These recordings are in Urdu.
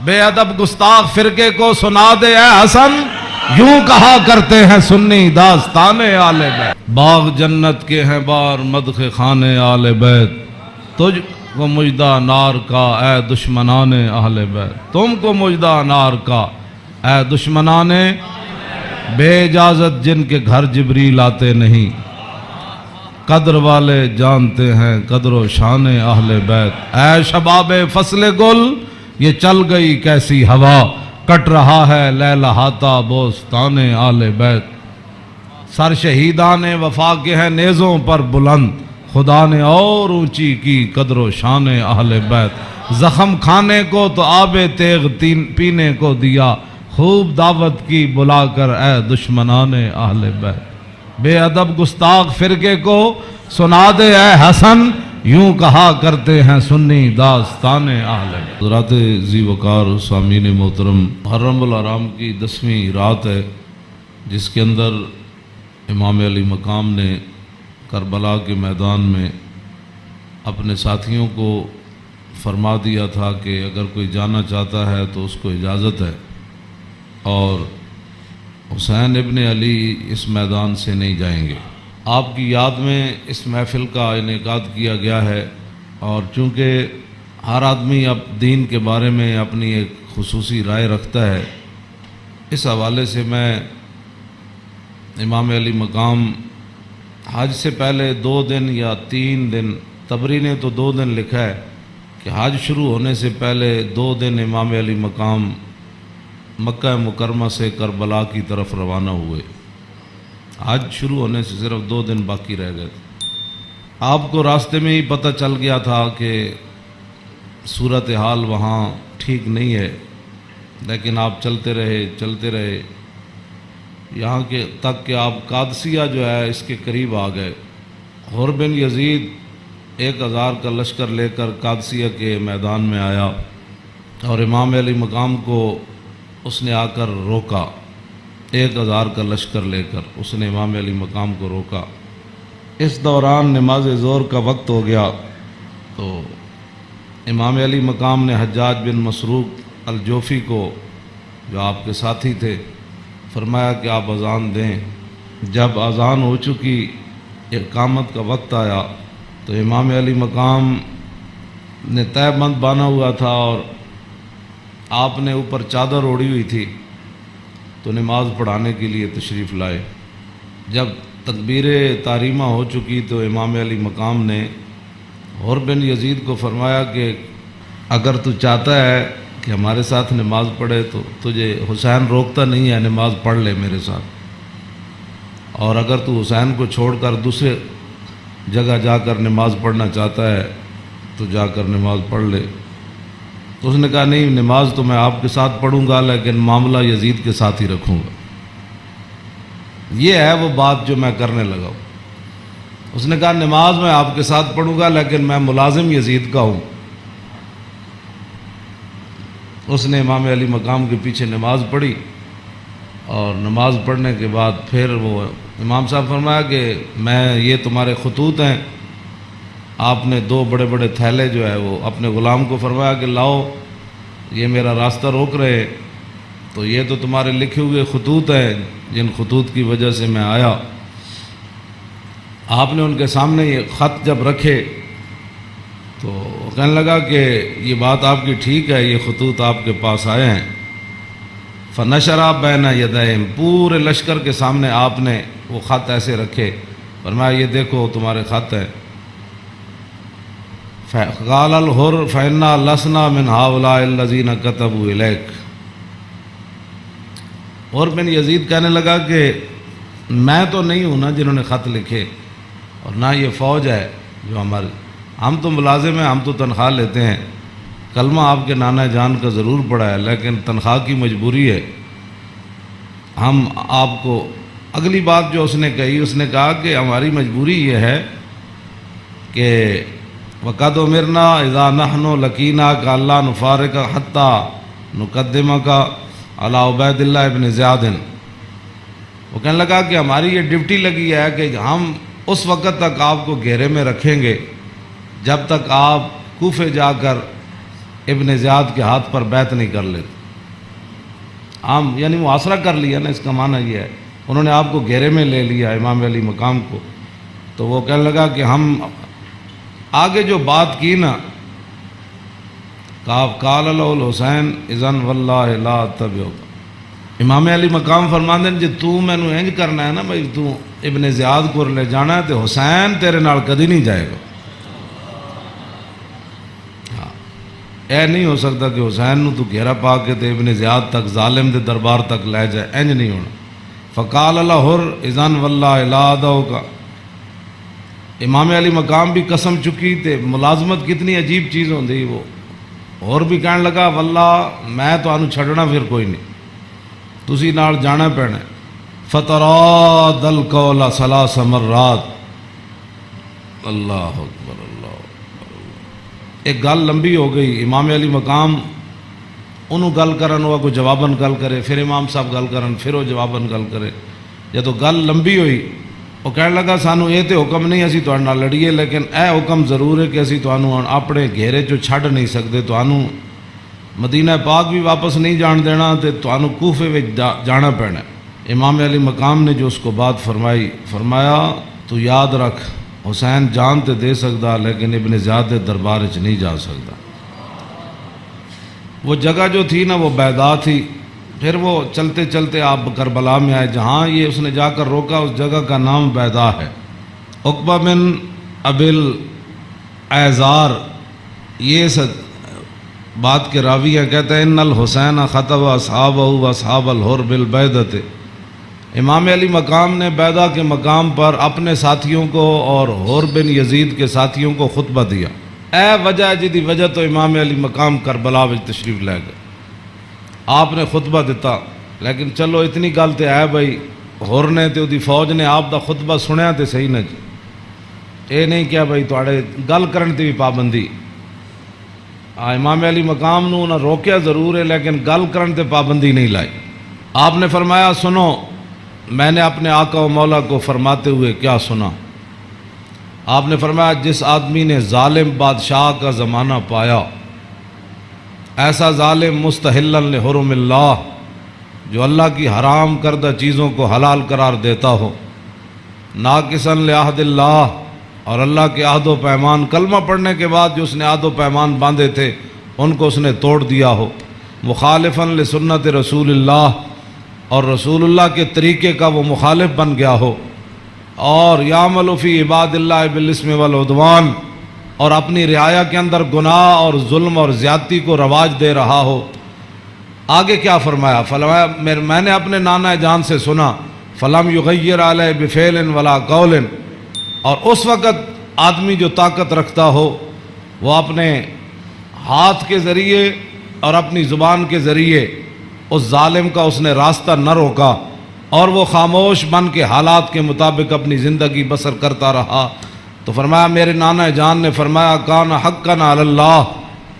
بے ادب گستاخ فرقے کو سنا دے اے حسن، یوں کہا کرتے ہیں سنی داستان آل بیت۔ باغ جنت کے ہیں بار مدح خان آل بیت، تجھ کو مجدہ نار کا اے دشمنان اہل بیت، تم کو مجدہ نار کا اے دشمنان بے اجازت جن کے گھر جبریل آتے نہیں، قدر والے جانتے ہیں قدر و شان اہل بیت۔ اے شباب فصل گل یہ چل گئی کیسی ہوا، کٹ رہا ہے لہلہاتا بوستان آل بیت۔ سر شہیدان وفا کے ہیں نیزوں پر بلند، خدا نے اور اونچی کی قدر و شان اہل بیت۔ زخم کھانے کو تو آب تیغ پینے کو دیا، خوب دعوت کی بلا کر اے دشمنان اہل بیت۔ بے ادب گستاخ فرقے کو سنا دے اے حسن، یوں کہا کرتے ہیں سنی داستان اہل بیت۔ حضرات ذی وقار سامعین محترم، محرم الحرام کی 10ویں رات ہے، جس کے اندر امام علی مقام نے کربلا کے میدان میں اپنے ساتھیوں کو فرما دیا تھا کہ اگر کوئی جانا چاہتا ہے تو اس کو اجازت ہے، اور حسین ابن علی اس میدان سے نہیں جائیں گے۔ آپ کی یاد میں اس محفل کا انعقاد کیا گیا ہے، اور چونکہ ہر آدمی اب دین کے بارے میں اپنی ایک خصوصی رائے رکھتا ہے، اس حوالے سے میں امام علی مقام حج سے پہلے 2 دن یا 3 دن، طبری نے تو 2 دن لکھا ہے کہ حج شروع ہونے سے پہلے 2 دن امام علی مقام مکہ مکرمہ سے کربلا کی طرف روانہ ہوئے۔ حج شروع ہونے سے صرف 2 دن باقی رہ گئے تھے۔ آپ کو راستے میں ہی پتہ چل گیا تھا کہ صورتحال وہاں ٹھیک نہیں ہے، لیکن آپ چلتے رہے یہاں کے تک کہ آپ قادسیہ جو ہے اس کے قریب آ گئے۔ حر بن یزید 1000 کا لشکر لے کر قادسیہ کے میدان میں آیا، اور امام علی مقام کو اس نے آ کر روکا۔ 1000 کا لشکر لے کر اس نے امام علی مقام کو روکا۔ اس دوران نماز ظہر کا وقت ہو گیا، تو امام علی مقام نے حجاج بن مسروق الجوفی کو، جو آپ کے ساتھی تھے، فرمایا کہ آپ اذان دیں۔ جب اذان ہو چکی، اقامت کا وقت آیا، تو امام علی مقام نے تہہ بند باندھا ہوا تھا اور آپ نے اوپر چادر اوڑھی ہوئی تھی، تو نماز پڑھانے کے لیے تشریف لائے۔ جب تکبیر تحریمہ ہو چکی تو امام علی مقام نے حر بن یزید کو فرمایا کہ اگر تو چاہتا ہے کہ ہمارے ساتھ نماز پڑھے تو تجھے حسین روکتا نہیں ہے، نماز پڑھ لے میرے ساتھ، اور اگر تو حسین کو چھوڑ کر دوسرے جگہ جا کر نماز پڑھنا چاہتا ہے تو جا کر نماز پڑھ لے۔ تو اس نے کہا نہیں، نماز تو میں آپ کے ساتھ پڑھوں گا، لیکن معاملہ یزید کے ساتھ ہی رکھوں گا۔ یہ ہے وہ بات جو میں کرنے لگا ہوں۔ اس نے کہا نماز میں آپ کے ساتھ پڑھوں گا، لیکن میں ملازم یزید کا ہوں۔ اس نے امام علی مقام کے پیچھے نماز پڑھی، اور نماز پڑھنے کے بعد پھر وہ امام صاحب فرمایا کہ یہ تمہارے خطوط ہیں۔ آپ نے 2 بڑے بڑے تھیلے جو ہے وہ اپنے غلام کو فرمایا کہ لاؤ، یہ میرا راستہ روک رہے، تو یہ تو تمہارے لکھے ہوئے خطوط ہیں جن خطوط کی وجہ سے میں آیا۔ آپ نے ان کے سامنے یہ خط جب رکھے تو کہنے لگا کہ یہ بات آپ کی ٹھیک ہے، یہ خطوط آپ کے پاس آئے ہیں۔ فنشرا بین یدیہم، پورے لشکر کے سامنے آپ نے وہ خط ایسے رکھے، فرمایا یہ دیکھو تمہارے خط ہیں۔ قال الحر فإنا لسنا من هؤلاء الذين كتبوا إليك۔ حر بن یزید کہنے لگا کہ میں تو نہیں ہوں نا جنہوں نے خط لکھے، اور نہ یہ فوج ہے جو ہم تو ملازم ہیں، ہم تو تنخواہ لیتے ہیں، کلمہ آپ کے نانا جان کا ضرور پڑا ہے، لیکن تنخواہ کی مجبوری ہے۔ ہم آپ کو اگلی بات جو اس نے کہی، اس نے کہا کہ ہماری مجبوری یہ ہے کہ وَقَدْ أُمِرْنَا إِذَا نَحْنُ لَقِينَاكَ أَلَّا نُفَارِقَكَ حَتَّى نُقَدِّمَكَ عَلَىٰ عُبَيْدِ اللَّهِ بْنِ زِيَادٍ۔ وہ کہنے لگا کہ ہماری یہ ڈیوٹی لگی ہے کہ ہم اس وقت تک آپ کو گھیرے میں رکھیں گے جب تک آپ کوفے جا کر ابن زیاد کے ہاتھ پر بیعت نہیں کر لیتے. عام یعنی محاصرہ کر لیا نا، اس کا معنی یہ ہے انہوں نے آپ کو گھیرے میں لے لیا امام علی مقام کو. تو وہ کہنے لگا کہ ہم آگے جو بات کی نا، قال له الحسین اذن واللہ لا اتبعک. امام علی مقام فرماندے جی تو مینوں انج کرنا ہے نا بھائی، تو ابن زیاد کو لے جانا ہے تو حسین تیرے نال کدی نہیں جائے گا. اے نہیں ہو سکتا کہ حسین نو تو گھیرا پا کے تے ابن زیاد تک ظالم دے دربار تک لے جائے، انج نہیں ہونا. فقال له اذن واللہ لا ادعوک. امام علی مقام بھی قسم چکی تے ملازمت کتنی عجیب چیز ہوندی. وہ اور بھی کہنے لگا واللہ میں تانوں چھڈنا پھر کوئی نہیں، تسی نال جانا پینا. فتراد القول ثلاث مرات. اللہ اکبر اللہ اکبر. ایک گل لمبی ہو گئی. امام علی مقام انہوں گل کرن ہوا کوئی جواباً گل کرے، پھر امام صاحب گل کرن پھر وہ جواباً گل کرے. جدو گل لمبی ہوئی وہ کہنے لگا سانو یہ تو حکم نہیں اسی تواڈے نال لڑیے، لیکن اے حکم ضرور ہے کہ اسی تانوں اپنے گھیرے چوں چھڈ نہیں سکتے، تانوں مدینہ پاک بھی واپس نہیں جان دینا تے تانوں کوفے وچ جانا پینا. امام علی مقام نے جو اس کو بات فرمائی، فرمایا تو یاد رکھ حسین جان تے دے سکتا لیکن ابن زیاد دے دربار وچ نہیں جا سکتا. وہ جگہ جو تھی نا وہ بیضا تھی. پھر وہ چلتے چلتے آپ کربلا میں آئے، جہاں یہ اس نے جا کر روکا اس جگہ کا نام بیضا ہے. عقبہ بن ابل ایزار یہ بات کے راوی ہے، کہتے ہیں ان الحسین خطب اصحابہ و اصحاب الحر بالبیضۃ. امام علی مقام نے بیضا کے مقام پر اپنے ساتھیوں کو اور حر بن یزید کے ساتھیوں کو خطبہ دیا. اے وجہ جدی وجہ تو امام علی مقام کربلا وچ تشریف لے گئے. آپ نے خطبہ دیتا، لیکن چلو اتنی گل تے ہے بھائی حر نے تے دی فوج نے آپ دا خطبہ سنیا تے صحیح نہ جی. اے نہیں کیا بھائی تواڈے گل کرن تے بھی پابندی. امام علی مقام نو نہ روکیا ضرور ہے لیکن گل کرن تے پابندی نہیں لائی. آپ نے فرمایا سنو میں نے اپنے آقا و مولا کو فرماتے ہوئے کیا سنا. آپ نے فرمایا جس آدمی نے ظالم بادشاہ کا زمانہ پایا، ایسا ظالم مستحلا لحرم اللہ جو اللہ کی حرام کردہ چیزوں کو حلال قرار دیتا ہو، ناقصا لعہد اللہ اور اللہ کے عہد و پیمان، کلمہ پڑھنے کے بعد جو اس نے عہد و پیمان باندھے تھے ان کو اس نے توڑ دیا ہو، مخالفا لسنت رسول اللہ اور رسول اللہ کے طریقے کا وہ مخالف بن گیا ہو، اور یعمل فی عباد اللہ بالاسم والعدوان اور اپنی رعایا کے اندر گناہ اور ظلم اور زیادتی کو رواج دے رہا ہو. آگے کیا فرمایا؟ فرمایا میں نے اپنے نانا جان سے سنا فلم یغیر علیہ بفعل ولا قول. اور اس وقت آدمی جو طاقت رکھتا ہو وہ اپنے ہاتھ کے ذریعے اور اپنی زبان کے ذریعے اس ظالم کا اس نے راستہ نہ روکا اور وہ خاموش بن کے حالات کے مطابق اپنی زندگی بسر کرتا رہا. تو فرمایا میرے نانا جان نے فرمایا کان حقا علی اللہ،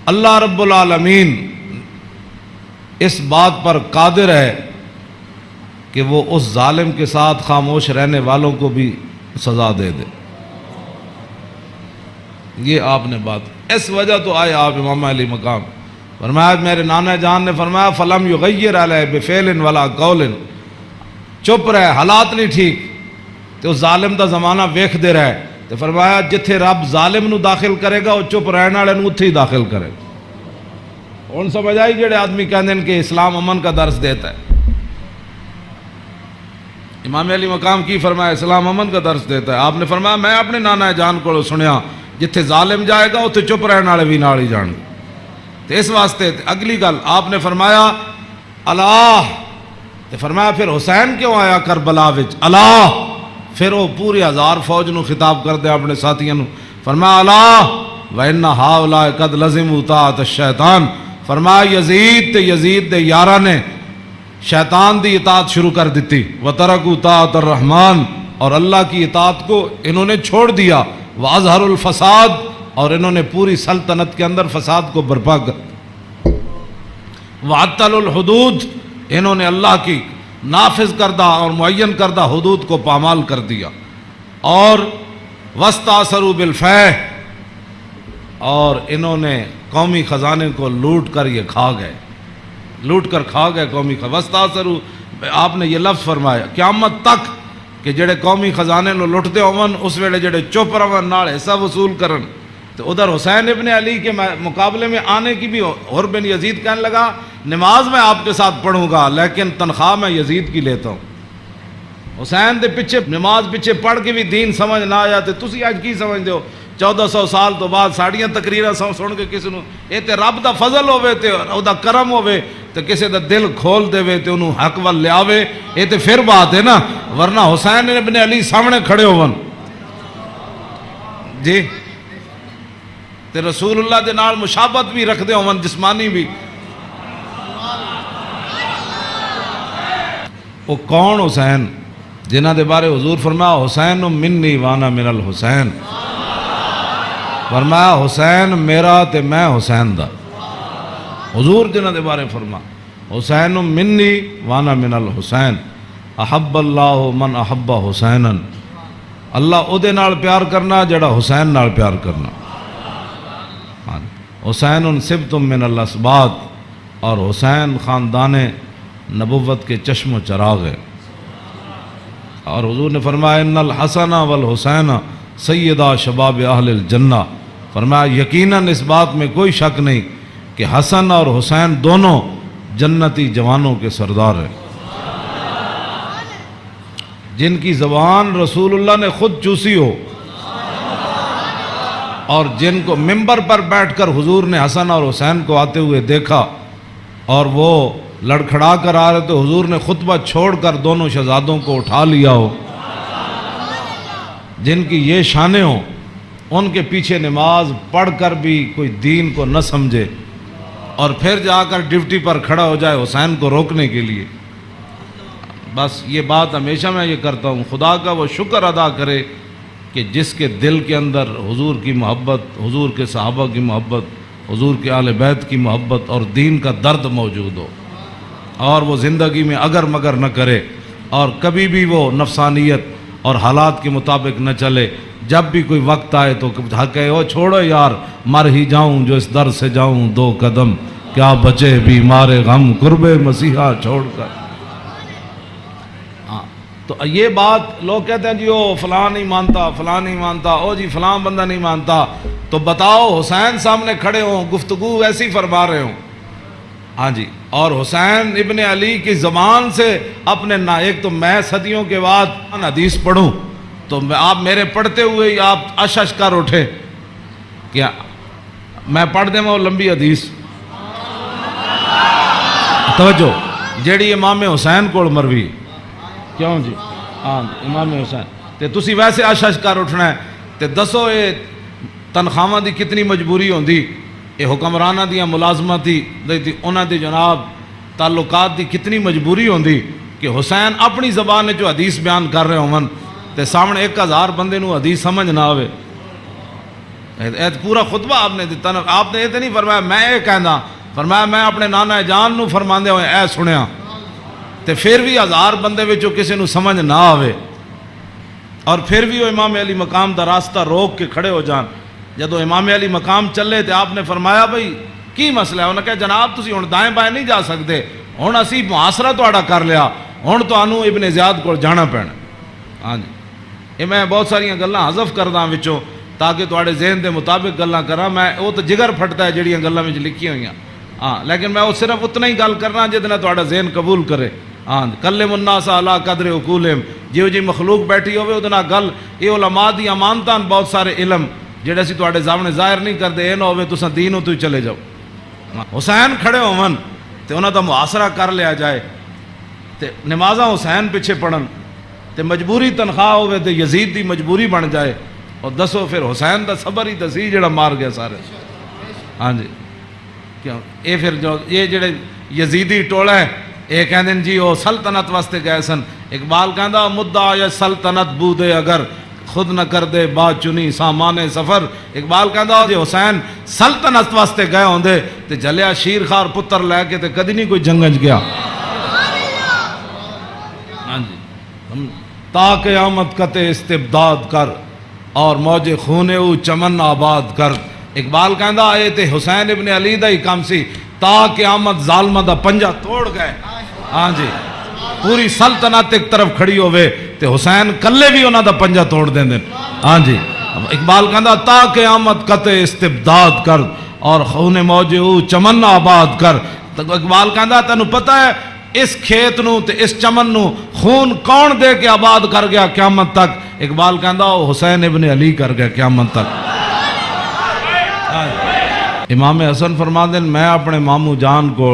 اللہ رب العالمین اس بات پر قادر ہے کہ وہ اس ظالم کے ساتھ خاموش رہنے والوں کو بھی سزا دے دے. یہ آپ نے بات اس وجہ تو آئے آپ امام علی مقام. فرمایا میرے نانا جان نے فرمایا فلم یغیر علیہ بفعل ولا قول، چپ رہے حالات نہیں ٹھیک تو ظالم دا زمانہ ویکھ دے رہے. تو فرمایا جتھے رب ظالم نو داخل کرے گا وہ چپ رہنے والے نو اتھے ہی داخل کرے گا. ہن سمجھ آئی جڑے آدمی کہندے ہیں کہ اسلام امن کا درس دیتا ہے. امام علی مقام کی فرمایا اسلام امن کا درس دیتا ہے. آپ نے فرمایا میں اپنے نانا جان کو سنیا جتھے ظالم جائے گا اتھے چپ رہنے والے بھی نال ہی جان گے. تو اس واسطے اگلی گل آپ نے فرمایا اللہ. تو فرمایا پھر حسین کیوں آیا کربلا وچ؟ اللہ. پھر وہ پوری 1000 فوج نو خطاب کر دیا اپنے ساتھیوں نو. فرمایا اللہ وَإِنَّ هَؤُلَاءِ قَدْ لَزِمُوا طَاعَةَ الشَّيْطَانِ. فرمایا یزید دے یاراں نے شیطان دی اطاعت شروع کر دیتی. وَتَرَكُوا طَاعَةَ الرَّحْمَانِ اور اللہ کی اطاعت کو انہوں نے چھوڑ دیا. وَأَظْهَرُوا الْفَسَادِ اور انہوں نے پوری سلطنت کے اندر فساد کو برپا کر. وَعَطَّلُوا الْحُدُودِ انہوں نے اللہ کی نافذ کردہ اور معین کردہ حدود کو پامال کر دیا. اور وَاسْتَأْثَرُوا بِالْفَیْحِ اور انہوں نے قومی خزانے کو لوٹ کر یہ کھا گئے، لوٹ کر کھا گئے قومی وستاثروا، آپ نے یہ لفظ فرمایا قیامت تک کہ جڑے قومی خزانے نو لٹتے ہون اس ویلے جڑے چپ رہن نال حصہ وصول کرن۔ تو ادھر حسین ابن علی کے مقابلے میں آنے کی بھی عمر بن یزید کہنے لگا نماز میں آپ کے ساتھ پڑھوں گا لیکن تنخواہ میں یزید کی لیتا ہوں۔ حسین دے پیچھے نماز پیچھے پڑھ کے بھی دین سمجھ نہ آیا تے تسی اج کی سمجھدے ہو 1400 سال تو بعد ساڑیاں تقریراں سن کے کسی نو اے تے رب دا فضل ہوے تے او دا کرم ہوے تے کسی دا دل کھول دے تے انہوں حق ول لیاوے، اے تے پھر بات ہے نا، ورنہ حسین ابن علی سامنے کھڑے ہون جی تے رسول اللہ دے نال مشابہت بھی رکھ دے ہون جسمانی بھی۔ وہ کون حسین جنہ دے بارے حضور فرمایا حسین منی وانا من الحسین، فرمایا حسین میرا تے میں حسین دا، حضور جنہ دے بارے فرما حسین منی وانا من الحسین، احب اللہ من احب حسینا، اللہ او دے نال پیار کرنا جڑا حسین نال پیار کرنا۔ حسین سبت من الاسباط، اور حسین خاندان نبوت کے چشم و چراغ ہے۔ اور حضور نے فرمایا ان الحسن والحسین سیدہ شباب اہل الجنہ، فرمایا یقیناً اس بات میں کوئی شک نہیں کہ حسن اور حسین دونوں جنتی جوانوں کے سردار ہیں، جن کی زبان رسول اللہ نے خود چوسی ہو، اور جن کو ممبر پر بیٹھ کر حضور نے حسن اور حسین کو آتے ہوئے دیکھا اور وہ لڑکھڑا کر آ رہے تو حضور نے خطبہ چھوڑ کر دونوں شہزادوں کو اٹھا لیا ہو، جن کی یہ شانیں ہوں، ان کے پیچھے نماز پڑھ کر بھی کوئی دین کو نہ سمجھے اور پھر جا کر ڈیوٹی پر کھڑا ہو جائے حسین کو روکنے کے لیے۔ بس یہ بات ہمیشہ میں یہ کرتا ہوں، خدا کا وہ شکر ادا کرے کہ جس کے دل کے اندر حضور کی محبت، حضور کے صحابہ کی محبت، حضور کے اہل بیت کی محبت اور دین کا درد موجود ہو، اور وہ زندگی میں اگر مگر نہ کرے اور کبھی بھی وہ نفسانیت اور حالات کے مطابق نہ چلے۔ جب بھی کوئی وقت آئے تو کہے او چھوڑو یار مر ہی جاؤں جو اس در سے جاؤں دو قدم، کیا بچے بیمار غم قرب مسیحا چھوڑ کر۔ تو یہ بات لوگ کہتے ہیں جی او فلاں نہیں مانتا، فلاں نہیں مانتا، او جی فلاں بندہ نہیں مانتا، تو بتاؤ حسین سامنے کھڑے ہوں گفتگو ایسی فرما رہے ہوں، ہاں جی، اور حسین ابن علی کی زبان سے اپنے ایک تو میں صدیوں کے بعد حدیث پڑھوں تو آپ میرے پڑھتے ہوئے ہی آپ اشش کر اٹھے، کیا میں پڑھ دیں وہ لمبی حدیث، توجہ جیڑی امام حسین کو مروی، کیوں جی ہاں امام حسین تے تسی ویسے اشش کر اٹھنا ہے تے دسو یہ تنخواہ دی کتنی مجبوری ہوندی، یہ حکمرانہ دیا ملازمت تھی انہاں دی جناب تعلقات دی کتنی مجبوری ہوندی کہ حسین اپنی زبان جو حدیث بیان کر رہے ہوں تے سامنے 1000 بندے نو حدیث سمجھ نہ آوے۔ پورا خطبہ آپ نے دیتا نا، آپ نے یہ تو نہیں فرمایا میں یہ کہنا، فرمایا میں اپنے نانا جان نو فرماندے ہوئے اے سنیا تے پھر بھی 1000 بندے وچوں کسی نو سمجھ نہ آوے، اور پھر بھی وہ امام علی مقام دا راستہ روک کے کھڑے ہو جان۔ جدو امام علی مقام چلے تے آپ نے فرمایا بھئی کی مسئلہ ہے؟ انہوں نے کہا جناب تسی ہن دائیں بائیں نہیں جا سکتے، ہن اسی محاصرہ تہاڈا کر لیا، ہن تانوں ابن زیاد کو جانا پینا۔ ہاں جی یہ میں بہت ساری گلاں حذف کردا وچوں تاکہ تہاڈے ذہن دے مطابق گلاں کراں، میں وہ تو جگر پھٹتا ہے جڑیاں گلاں وچ لکھی ہوئیاں، ہاں لیکن میں وہ صرف اتنا ہی گل کرنا جتنا تہاڈا ذہن قبول کرے۔ ہاں کلم الناس علی قدر عقولہم، جیو جی مخلوق بیٹھی ہوئے وہ نال گل، یہ علماء دی امانتاں بہت سارے علم جڑے اسی تہاڈے سامنے ظاہر نہیں کرتے، اے نہ ہوے تساں دینوں تو ہی چلے جاؤ۔ حسین کھڑے ہون تے انہاں دا محاصرہ کر لیا جائے تے نمازاں حسین پیچھے پڑھن تے مجبوری تنخواہ ہوئے تے یزید دی مجبوری بن جائے، اور دسو پھر حسین دا صبر ہی دسی جڑا مار گیا سارے۔ ہاں جی کیوں اے پھر جو یہ جڑے یزیدی ٹولا ہے یہ کہندے جی وہ سلطنت واسطے گئے سن، اقبال کہندا مدعا یا سلطنت بودے اگر خود نہ کر دے با چنی سامان سفر، اقبال کہندا جی حسین سلطنت واسطے گئے ہوندے تے جلیا شیر خار پتر لے کے تے کدی نہیں کوئی جنگج گیا۔ ہاں جی تا قیامت قطع استبداد کر اور موج خون او چمن آباد کر، اقبال کہندا اے تے حسین ابن علی دا ہی کام سی تا قیامت ظالمہ دا پنجا توڑ گئے. ہاں جی پوری سلطنت ایک طرف کھڑی ہوئے تے حسین کلے بھی انہاں دا پنجا توڑ دیں دیں. ہاں جی اقبال کہندا تا قیامت قطع استبداد کر اور خون موج او چمن آباد کر. اقبال کہندا تینوں پتہ ہے اس کھیت نو تے اس چمن نو خون کون دے کے آباد کر گیا قیامت تک؟ اقبال کہندا وہ حسین ابن علی کر گیا قیامت تک. امام حسن فرماندے میں اپنے مامو جان کو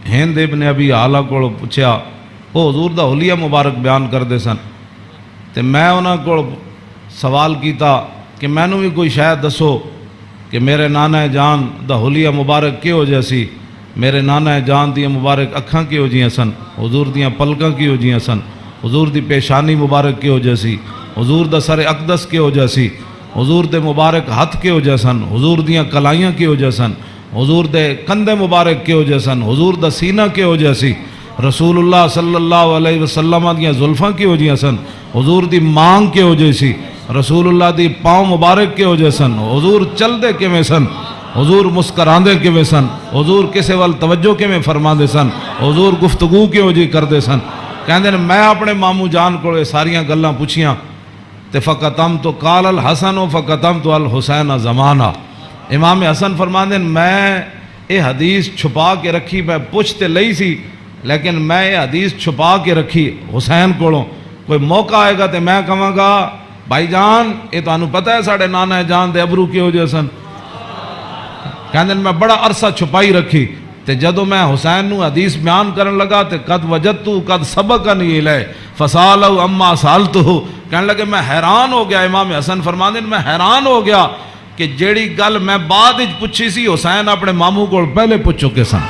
ہند ابن ابی آلہ کو پوچھیا، وہ حضور دا حلیہ مبارک بیان کردے سن تے میں انہاں کو سوال کیتا کہ مینوں بھی کوئی شاید دسو کہ میرے نانا جان دا حلیہ مبارک کیہو جہا سی، میرے نانا جان دیاں مبارک اکھاں کیہو جیاں سن، حضور دیاں پلکاں کیہو جیاں سن، حضور دی پیشانی مبارک کیہو جہا سی، حضور دا سر اقدس کیہو جہا سی، حضور دے مبارک ہتھ کیہو جہا سن، حضور دیاں کلائیاں کیہو جہا سن، حضور دے کندھے مبارک کیہو جہا سن، حضور دا سینہ کیہو جہا سی، رسول اللہ صلی اللہ علیہ وسلم دیاں زلفاں کیہو جیاں سن، حضور دی مانگ کیہو جہی سی، رسول اللہ دی پاؤں مبارک کیہو جہے سن، حضور چل دے کیویں سن، حضور مسکراندے کیویں سن، حضور کسے وال توجہ کیویں فرماندے سن، حضور گفتگو کیہو جی کردے سن. کہندے نے میں اپنے مامو جان کو ساریاں گلاں پوچھیاں تے فقطم تو قال الحسن فقطم تو الحسین زمانہ. امام حسن فرماندے میں یہ حدیث چھپا کے رکھی، میں پوچھ تے لئی سی لیکن میں یہ حدیث چھپا کے رکھی حسین کولوں. کوئی موقع آئے گا تے میں کہاں گا بھائی جان یہ تانوں پتہ ہے ساڑھے نانا جان دے ابرو کیہو جہے سن. کہندے میں بڑا عرصہ چھپائی رکھی تے جدو میں حسین نو حدیث بیان کرن لگا تے قد وجدتو قد سبقنی الیہ فسالو اما سالتو. کہنے لگے میں حیران ہو گیا. امام حسن فرماندے میں حیران ہو گیا کہ جیڑی گل میں بعد وچ پوچھی سی حسین اپنے ماموں کو پہلے پوچھ چکے سن.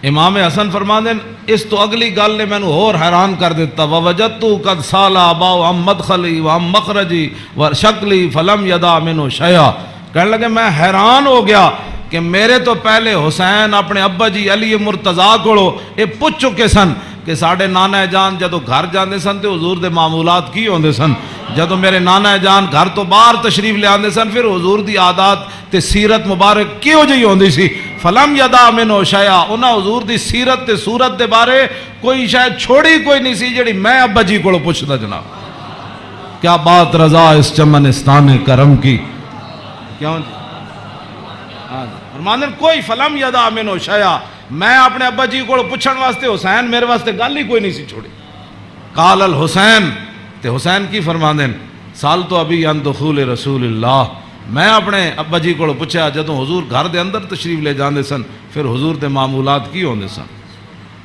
امام حسن فرماندے اس تو اگلی گل نے میں اور حیران کر دیتا. ووجدتو قد سالا باو ام مدخلی و ام مخرجی و شکلی فلم یدا منو شیعہ. کہنے لگے میں حیران ہو گیا کہ میرے تو پہلے حسین اپنے ابا جی علی مرتضیٰ کو یہ پوچھ چکے سن کہ ساڑھے نانا جان جدو گھر جاندے سن تے حضور دے معمولات کی ہوندے سن. جدو میرے نانا جان گھر تو باہر تشریف لے آندے سن پھر حضور دی عادات تے سیرت مبارک کیوں جی ہوندی سی. فلم یدا منو شیعہ انہاں حضور دی سیرت تے صورت دے بارے کوئی شاید چھوڑی کوئی نہیں سی جڑی میں ابا جی کو پوچھدا. جناب کیا بات رضا اس چمنستان کرم کی. کیوں جی فرماندن کوئی فلم یدا منو شیعہ میں اپنے ابا جی کو پوچھن واسطے حسین میرے واسطے گل ہی کوئی نہیں سی چھوڑی. قال الحسین تے حسین کی فرماندن سال تو ابھی ان دخول رسول اللہ میں اپنے ابا جی کو پوچھا جدوں حضور گھر دے اندر تشریف لے جاندے سن پھر حضور دے معمولات کی ہوندے سن.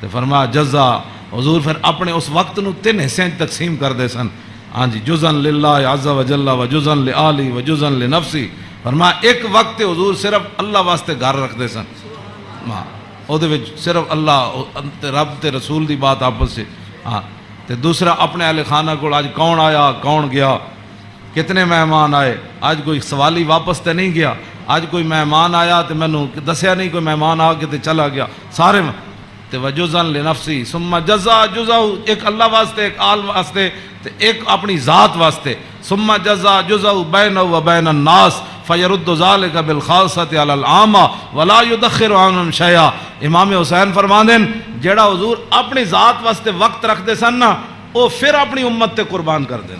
تے فرمایا جزا حضور پھر اپنے اس وقت نو 3 حصے تقسیم کر دے سن. ہاں جی جزن للہ عز و جل و جزن لآلی و جزن لنفسی. فرمایا ایک وقت حضور صرف اللہ واسطے گھر رکھ دے سن. او دے وچ صرف اللہ رب تے رسول دی بات آپس سے. ہاں تے دوسرا اپنے اہل خانہ کو آج کون آیا کون گیا کتنے مہمان آئے. آج کوئی سوالی واپس تے نہیں گیا. آج کوئی مہمان آیا تے میں نو دسیا نہیں کوئی مہمان آ کے تے چلا گیا سارے. تے وجزن لنفسی ثم جزا جزا ایک اللہ واسطے ایک آل واسطے تے ایک اپنی ذات واسطے. ثم جزا جزا بینہ و بین الناس فیرد ذالک بالخاصۃ علی العامہ ولا یدخر عنہم شیئا. امام حسین فرماندن جیڑا حضور اپنی ذات واسطے وقت رکھ دے سن نا وہ پھر اپنی امت تے قربان کر دے.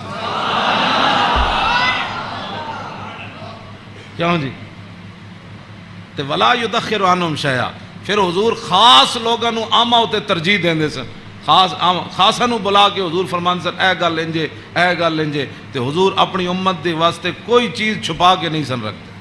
کیوں جی تے ولا یدخر عنہم شیئا پھر حضور خاص لوگاں نو عامہ تے ترجیح دیندے سن. خاصا نو بلا کے حضور فرمان سن اے گل انجے اے گل انجے. تے حضور اپنی امت دے واسطے کوئی چیز چھپا کے نہیں سن رکھتے.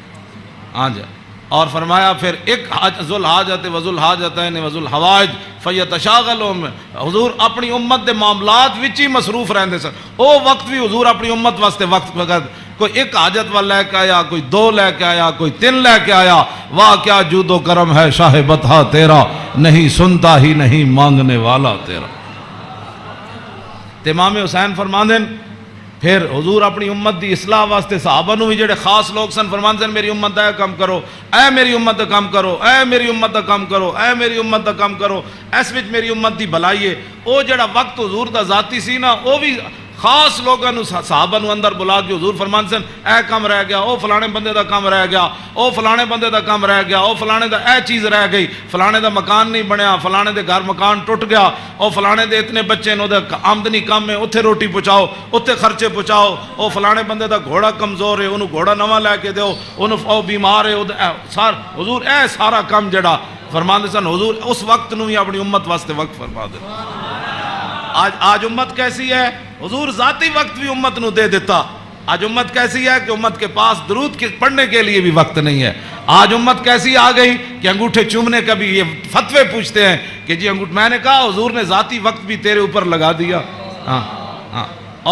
ہاں جی اور فرمایا پھر ایک ذل حاجت و ذل حاجتین و ذل حوائج فیتشاغلون. حضور اپنی امت دے معاملات وچ ہی مصروف رہندے سن. او وقت بھی حضور اپنی امت واسطے وقت وقت کوئی ایک حاجت والا لے کے آیا کوئی 2 لے کے آیا کوئی 3 لے کے آیا. واہ کیا جود و کرم ہے شاہ بطحا تیرا نہیں سنتا ہی نہیں مانگنے والا تیرا. امام حسین فرماندن پھر حضور اپنی امت دی اصلاح واسطے صحابہ نو بھی جڑے خاص لوگ سن فرماندن میری امت دا کام کرو اے میری امت دا کام کرو اے میری امت دا کام کرو اے میری امت دا کام کرو. اس وچ میری امت دی بھلائی ہے. او جڑا وقت حضور دا ذاتی سی نا وہ بھی خاص لوگوں صحابہ نو اندر بلا کے حضور فرمان سن اے کم رہ گیا، او فلانے بندے دا کم رہ گیا، او فلانے بندے دا کم رہ گیا، او فلانے دا اے چیز رہ گئی، فلانے دا مکان نہیں بنیا، فلانے دے گھر مکان ٹوٹ گیا، او فلانے دے اتنے بچے نو دا آمدنی کم ہے، اتھے روٹی پہنچاؤ، اتھے خرچے پہنچاؤ، او فلانے بندے دا گھوڑا کمزور ہے، انہوں گھوڑا نواں لے کے دیو، انہوں او بیمار ہے، حضور اے سارا کم جڑا فرمان دے سن حضور اس وقت نو ہی اپنی امت واسطے وقت فرما دے۔ آج امت کیسی ہے؟ حضور ذاتی وقت بھی امت نو دے دیتا۔ آج امت کیسی ہے کہ امت کے پاس درود پڑھنے کے لیے بھی وقت نہیں ہے۔ آج امت کیسی آ گئی کہ انگوٹھے چومنے کا بھی یہ فتوے پوچھتے ہیں کہ جی میں نے کہا حضور نے ذاتی وقت بھی تیرے اوپر لگا دیا۔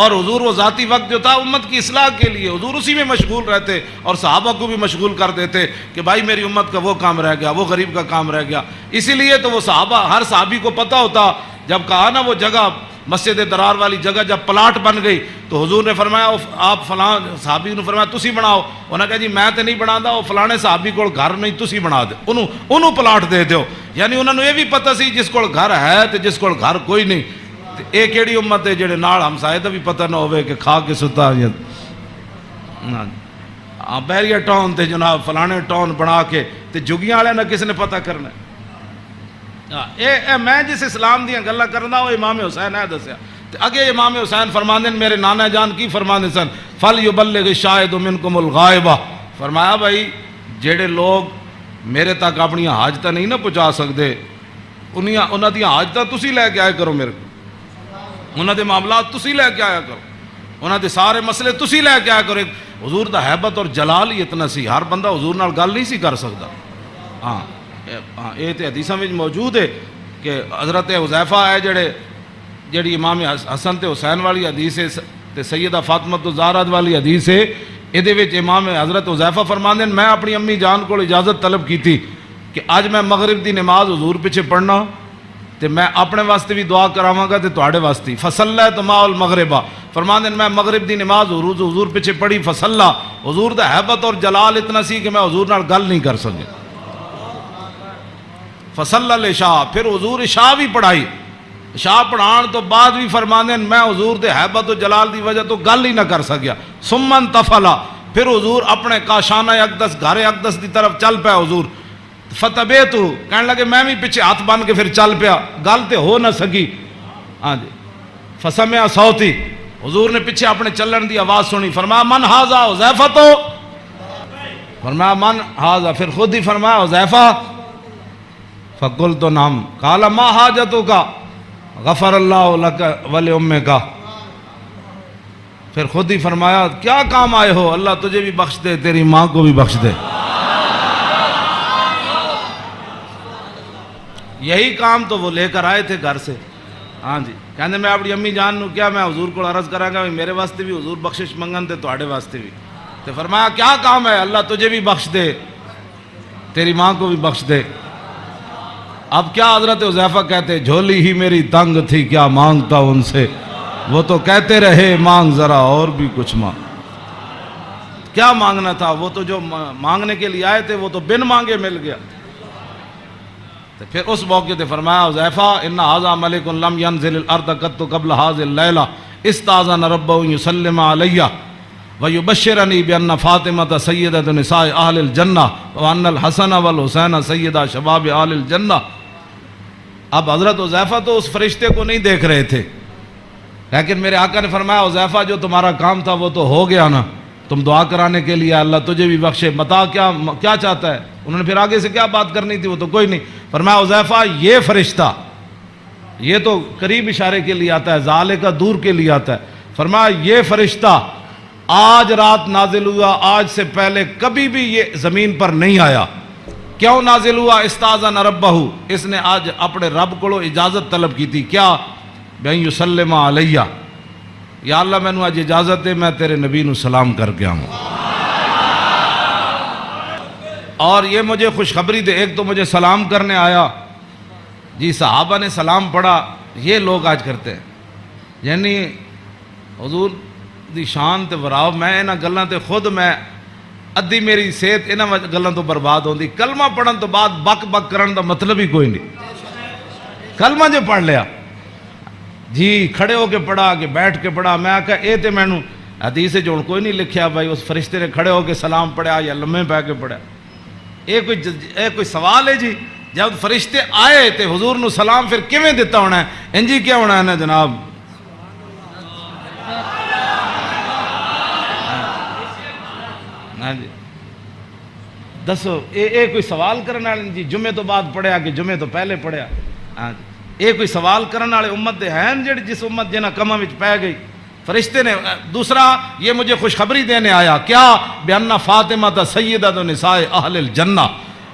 اور حضور وہ ذاتی وقت جو تھا امت کی اصلاح کے لیے حضور اسی میں مشغول رہتے اور صحابہ کو بھی مشغول کر دیتے کہ بھائی میری امت کا وہ کام رہ گیا، وہ غریب کا کام رہ گیا۔ اسی لیے تو وہ صحابہ ہر صحابی کو پتہ ہوتا، جب کہا نا وہ جگہ مسجد درار والی جگہ جب پلاٹ بن گئی تو حضور نے فرمایا آپ فلاں صحابی نے فرمایا تسی بناؤ، انہوں نے کہا جی میں تو نہیں بنا، وہ فلانے صحابی کو گھر نہیں تسی بنا دے، انہوں پلاٹ دے دیو۔ یعنی انہوں نے یہ بھی پتہ سی جس کو گھر ہے تو جس کو گھر کوئی نہیں۔ اے کیڑی امت ہے جڑے نال ہمسائے دا بھی پتہ نہ ہوئے کہ کھا کے ستا بحریہ ٹاؤن تے جناب فلانے ٹاؤن بنا کے تے جگیاں والے نہ کس نے پتہ کرنا اے میں جس اسلام دیاں گلاں کرنا وہ امام حسین ہے دسیا تے اگے امام حسین فرماندے میرے نانا جان کی فرماندے سن فلیبلغ الشاہد منکم الغائبہ، فرمایا بھائی جڑے لوگ میرے تک اپنی حاجتاں نہیں نہ پہنچا سکتے انہاں دی حاجتاں تسی لے کے آئے کرو، میرے کو انہاں دے معاملات تسی لے کے آیا کرو، انہاں دے سارے مسئلے تسی لے کے آیا کرو۔ حضور دا حیبت اور جلال ہی اتنا سی، ہر بندہ حضور نال گل نہیں سی کر سکتا۔ ہاں یہ تے حدیثاں وچ موجود ہے کہ حضرت حذیفہ ہے جڑی امام حسن تے حسین والی حدیث ہے تے سیدہ فاطمہ الزہرا والی حدیث ہے، یہ وچ امام حضرت حذیفہ فرماندے میں اپنی امی جان کو اجازت طلب کی تھی کہ اج میں مغرب دی نماز حضور پیچھے پڑھنا تے میں اپنے واسطے بھی دعا کراواں گا تے تواڈے واسطے فصلیت مع المغربہ، فرماندے میں مغرب دی نماز حضور پیچھے پڑھی فصلا، حضور دا حیبت اور جلال اتنا سی کہ میں حضور نال گل نہیں کر سکے۔ فصلی العشاء، پھر حضور عشاء بھی پڑھائی، عشاء پڑھان تو بعد بھی فرماندے میں حضور دے حیبت و جلال دی وجہ تو گل ہی نہ کر سکیا۔ ثم انتفلا، پھر حضور اپنے کاشانہ اقدس گھر اقدس دی طرف چل پیا حضور، فتبیتو کہنے لگے میں بھی پیچھے ہاتھ بن کے پھر چل پیا، گل تے ہو نہ سکی۔ ہاں جی فسمع صوتی، حضور نے پیچھے اپنے چلن دی آواز سنی، فرمایا من ھذا حذیفہ، تو فرمایا من ھذا، پھر خود ہی فرمایا حذیفہ، فقلت نعم، قال ما حاجتک، غفر اللہ لک ولامک، پھر خود ہی فرمایا کیا کام آئے ہو، اللہ تجھے بھی بخش دے تیری ماں کو بھی بخش دے۔ یہی کام تو وہ لے کر آئے تھے گھر سے۔ ہاں جی کہنے میں اپنی امی جان نو کیا میں حضور کو عرض کراں گا میرے واسطے بھی حضور بخشش منگن تے تواڈے واسطے بھی، تو فرمایا کیا کام ہے، اللہ تجھے بھی بخش دے تیری ماں کو بھی بخش دے۔ اب کیا حضرت حذیفہ کہتے جھولی ہی میری تنگ تھی کیا مانگتا ان سے، وہ تو کہتے رہے مانگ ذرا اور بھی کچھ مانگ۔ کیا مانگنا تھا، وہ تو جو مانگنے کے لیے آئے تھے وہ تو بن مانگے مل گیا۔ پھر اس موقع تے فرمایا حذیفہ ان ھذا ملک لم ينزل الارض قط قبل هذه الليله استاذن ربه يسلم علي ويبشرني بان فاطمه سيده نساء اهل الجنه وان الحسن والحسين سيدا شباب اهل الجنه۔ اب حضرت حذیفہ تو اس فرشتے کو نہیں دیکھ رہے تھے، لیکن میرے آقا نے فرمایا حذیفہ جو تمہارا کام تھا وہ تو ہو گیا نا، تم دعا کرانے کے لیے اللہ تجھے بھی بخشے، متا کیا چاہتا ہے، انہوں نے پھر آگے سے کیا بات کرنی تھی وہ تو کوئی نہیں۔ فرمایا حذیفہ یہ فرشتہ، یہ تو قریب اشارے کے لیے آتا ہے، ذالے کا دور کے لیے آتا ہے، فرمایا یہ فرشتہ آج رات نازل ہوا، آج سے پہلے کبھی بھی یہ زمین پر نہیں آیا۔ کیوں نازل ہوا؟ استاذن ربہ، اس نے آج اپنے رب کو اجازت طلب کی تھی، کیا بین یسلم علیہ، یا اللہ میں نے آج اجازت ہے میں تیرے نبی نو سلام کر کے آؤں۔ اور یہ مجھے خوشخبری دے، ایک تو مجھے سلام کرنے آیا، جی صحابہ نے سلام پڑھا، یہ لوگ آج کرتے ہیں، یعنی حضور دی شان تے وراو، میں انہاں گلاں تے خود میں ادھی میری صحت انہاں گلاں تو برباد ہوندی۔ کلمہ پڑھن تو بعد بک بک کرن دا مطلب ہی کوئی نہیں، کلمہ جو پڑھ لیا جی کھڑے ہو کے پڑھا کہ بیٹھ کے پڑھا؟ میں کہا اے تے مینوں حدیث جو کوئی نہیں لکھیا بھائی اس فرشتے نے کھڑے ہو کے سلام پڑھا یا لمے پہ کے پڑھا؟ اے کوئی سوال ہے جی؟ جب فرشتے آئے تے حضور نو سلام پھر کیویں دیتا ہونا ہے؟ انجی کیا ہونا ہے نا جناب؟ ہاں جی دسو اے کوئی سوال کرنے والے جی جمعے تو بعد پڑھیا کہ جمعے تو پہلے پڑھیا؟ ہاں جی اے کوئی سوال کرنے والے امت دے ہیں جڑی جس امت جنہ کماں وچ پے گئی؟ فرشتے نے دوسرا یہ مجھے خوشخبری دینے آیا کیا؟ بِأَنَّ فاطمہ سیدۃ نساء اہل الجنہ،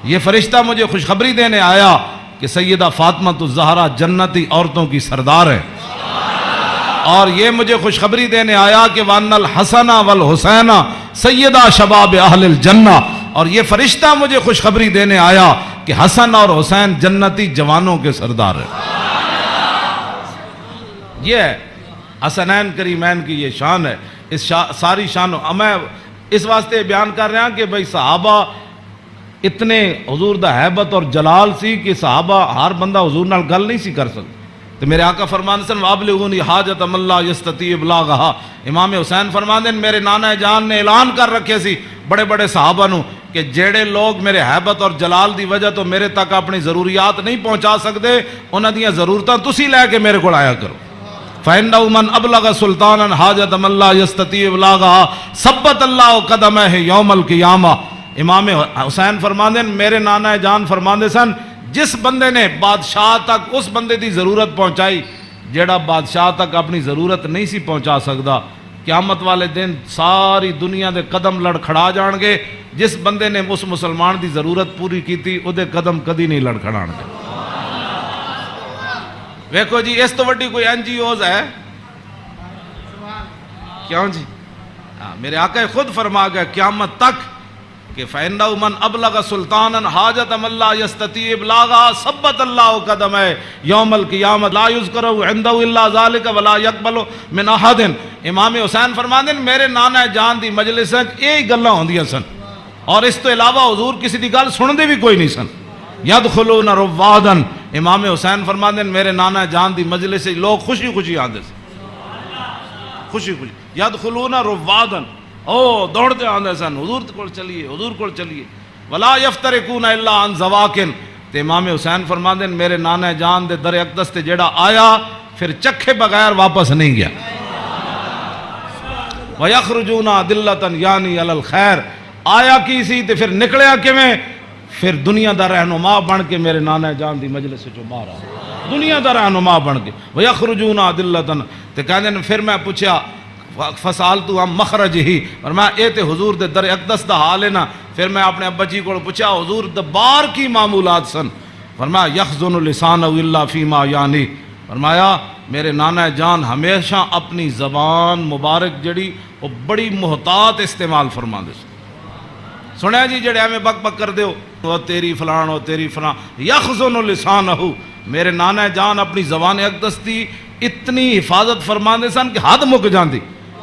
یہ فرشتہ مجھے خوشخبری دینے آیا کہ سیدہ فاطمہ الزہرا جنتی عورتوں کی سردار ہے، اور یہ مجھے خوشخبری دینے آیا کہ وَأَنَّ الْحَسَنَ وَالْحُسَيْنَ سیدہ شباب اہل الجنہ، اور یہ فرشتہ مجھے خوشخبری دینے آیا کہ حسن اور حسین جنتی جوانوں کے سردار ہیں۔ یہ ہے حسنین کریمین کی یہ شان ہے، اس ساری شانوں میں اس واسطے بیان کر رہا ہوں کہ بھئی صحابہ اتنے حضور دا حیبت اور جلال سی کہ صحابہ ہر بندہ حضور نال گل نہیں سی کر سکتا۔ تو میرے آقا فرماندے سن وَأَبْلِغُونِي حَاجَةَ مَن لَّا يَسْتَطِيعُ إِبْلَاغَهَا، امام حسین فرماندے میرے نانا جان نے اعلان کر رکھے سی بڑے بڑے صحابہ نو کہ جیڑے لوگ میرے حیبت اور جلال دی وجہ تو میرے تک اپنی ضروریات نہیں پہنچا سکتے انہاں دیاں ضرورتاں تسی لے کے میرے کو آیا کرو۔ فَإِنَّهُ مَنْ أَبْلَغَ سُلْطَانًا حَاجَةَ مَن لَّا يَسْتَطِيعُ إِبْلَاغَهَا ثَبَّتَ اللَّهُ قَدَمَيْهِ يَوْمَ الْقِيَامَةِ۔ امام حسین فرماندے میرے نانا جان فرماندے سن جس بندے نے بادشاہ تک اس بندے دی ضرورت پہنچائی جیڑا بادشاہ تک اپنی ضرورت نہیں سی پہنچا سکتا، قیامت والے دن ساری دنیا دے قدم لڑکھڑا جان گے، جس بندے نے اس مسلمان دی ضرورت پوری کی تھی او دے قدم کدی نہیں لڑکھڑان گے۔ ویکھو جی اس تو وڈی کوئی این جی اوز ہے کیوں جی؟ میرے آقا خود فرما گئے قیامت تک کہ فَإِنَّهُ مَنْ أَبْلَغَ سُلْطَانًا حَاجَةَ مَن لَّا يَسْتَطِيعُ إِبْلَاغَهَا ثَبَّتَ اللَّهُ قَدَمَيْهِ يَوْمَ الْقِيَامَةِ لَا يُذْكَرُ عِندَهُ إِلَّا ذَلِكَ وَلَا يَقْبَلُ مِنْ أَحَدٍ۔ امام حسین فرماندے میرے نانا جان دی مجلس وچ یہی گلاں ہوندیاں سن، اور اس تو علاوہ حضور کسی دی گل سندے بھی کوئی نہیں سن۔ يَدْخُلُونَ رُوَّادًا، امام حسین فرماندے میرے نانا جان دی مجلس سے لوگ خوشی خوشی آندے سن، خوشی خوشی يَدْخُلُونَ رُوَّادًا، او دوڑتے آندے سن حضور کول چلیے، حضور کول چلیے۔ ولا یفترقون الا عن زواکن، تے امام حسین فرماندے میرے نانا جان دے در اقدس تے جیڑا آیا پھر چکھے بغیر واپس نہیں گیا۔ ویخرجون دلتا یعنی علی الخیر، آیا کی سی تے پھر نکلیا کیویں؟ پھر دنیا دا رہنما بن کے میرے نانا جان دی مجلس سے جو باہر آیا، دنیا دا رہنما بن کے۔ ویخرجون دلتا، تے کہندے پھر میں پوچھا فسالتو ہم مخرج ہی، اور میں اے تے حضور دے در اقدس دا حال ہے نا۔ پھر میں اپنے ابا جی کو پوچھا حضور دبار کی معمولات سن؟ فرمایا یخزن لسانہ الا فیما یعنی، فرمایا میرے نانا جان ہمیشہ اپنی زبان مبارک جڑی وہ بڑی محتاط استعمال فرما دے سنیا جی جڑے ہمیں بک بک کر دیو وہ تیری فلان وہ تیری فلان۔ یخزن لسانہ، میرے نانا جان اپنی زبان اقدس دی اتنی حفاظت فرما دے سن کہ حد مک جاندی،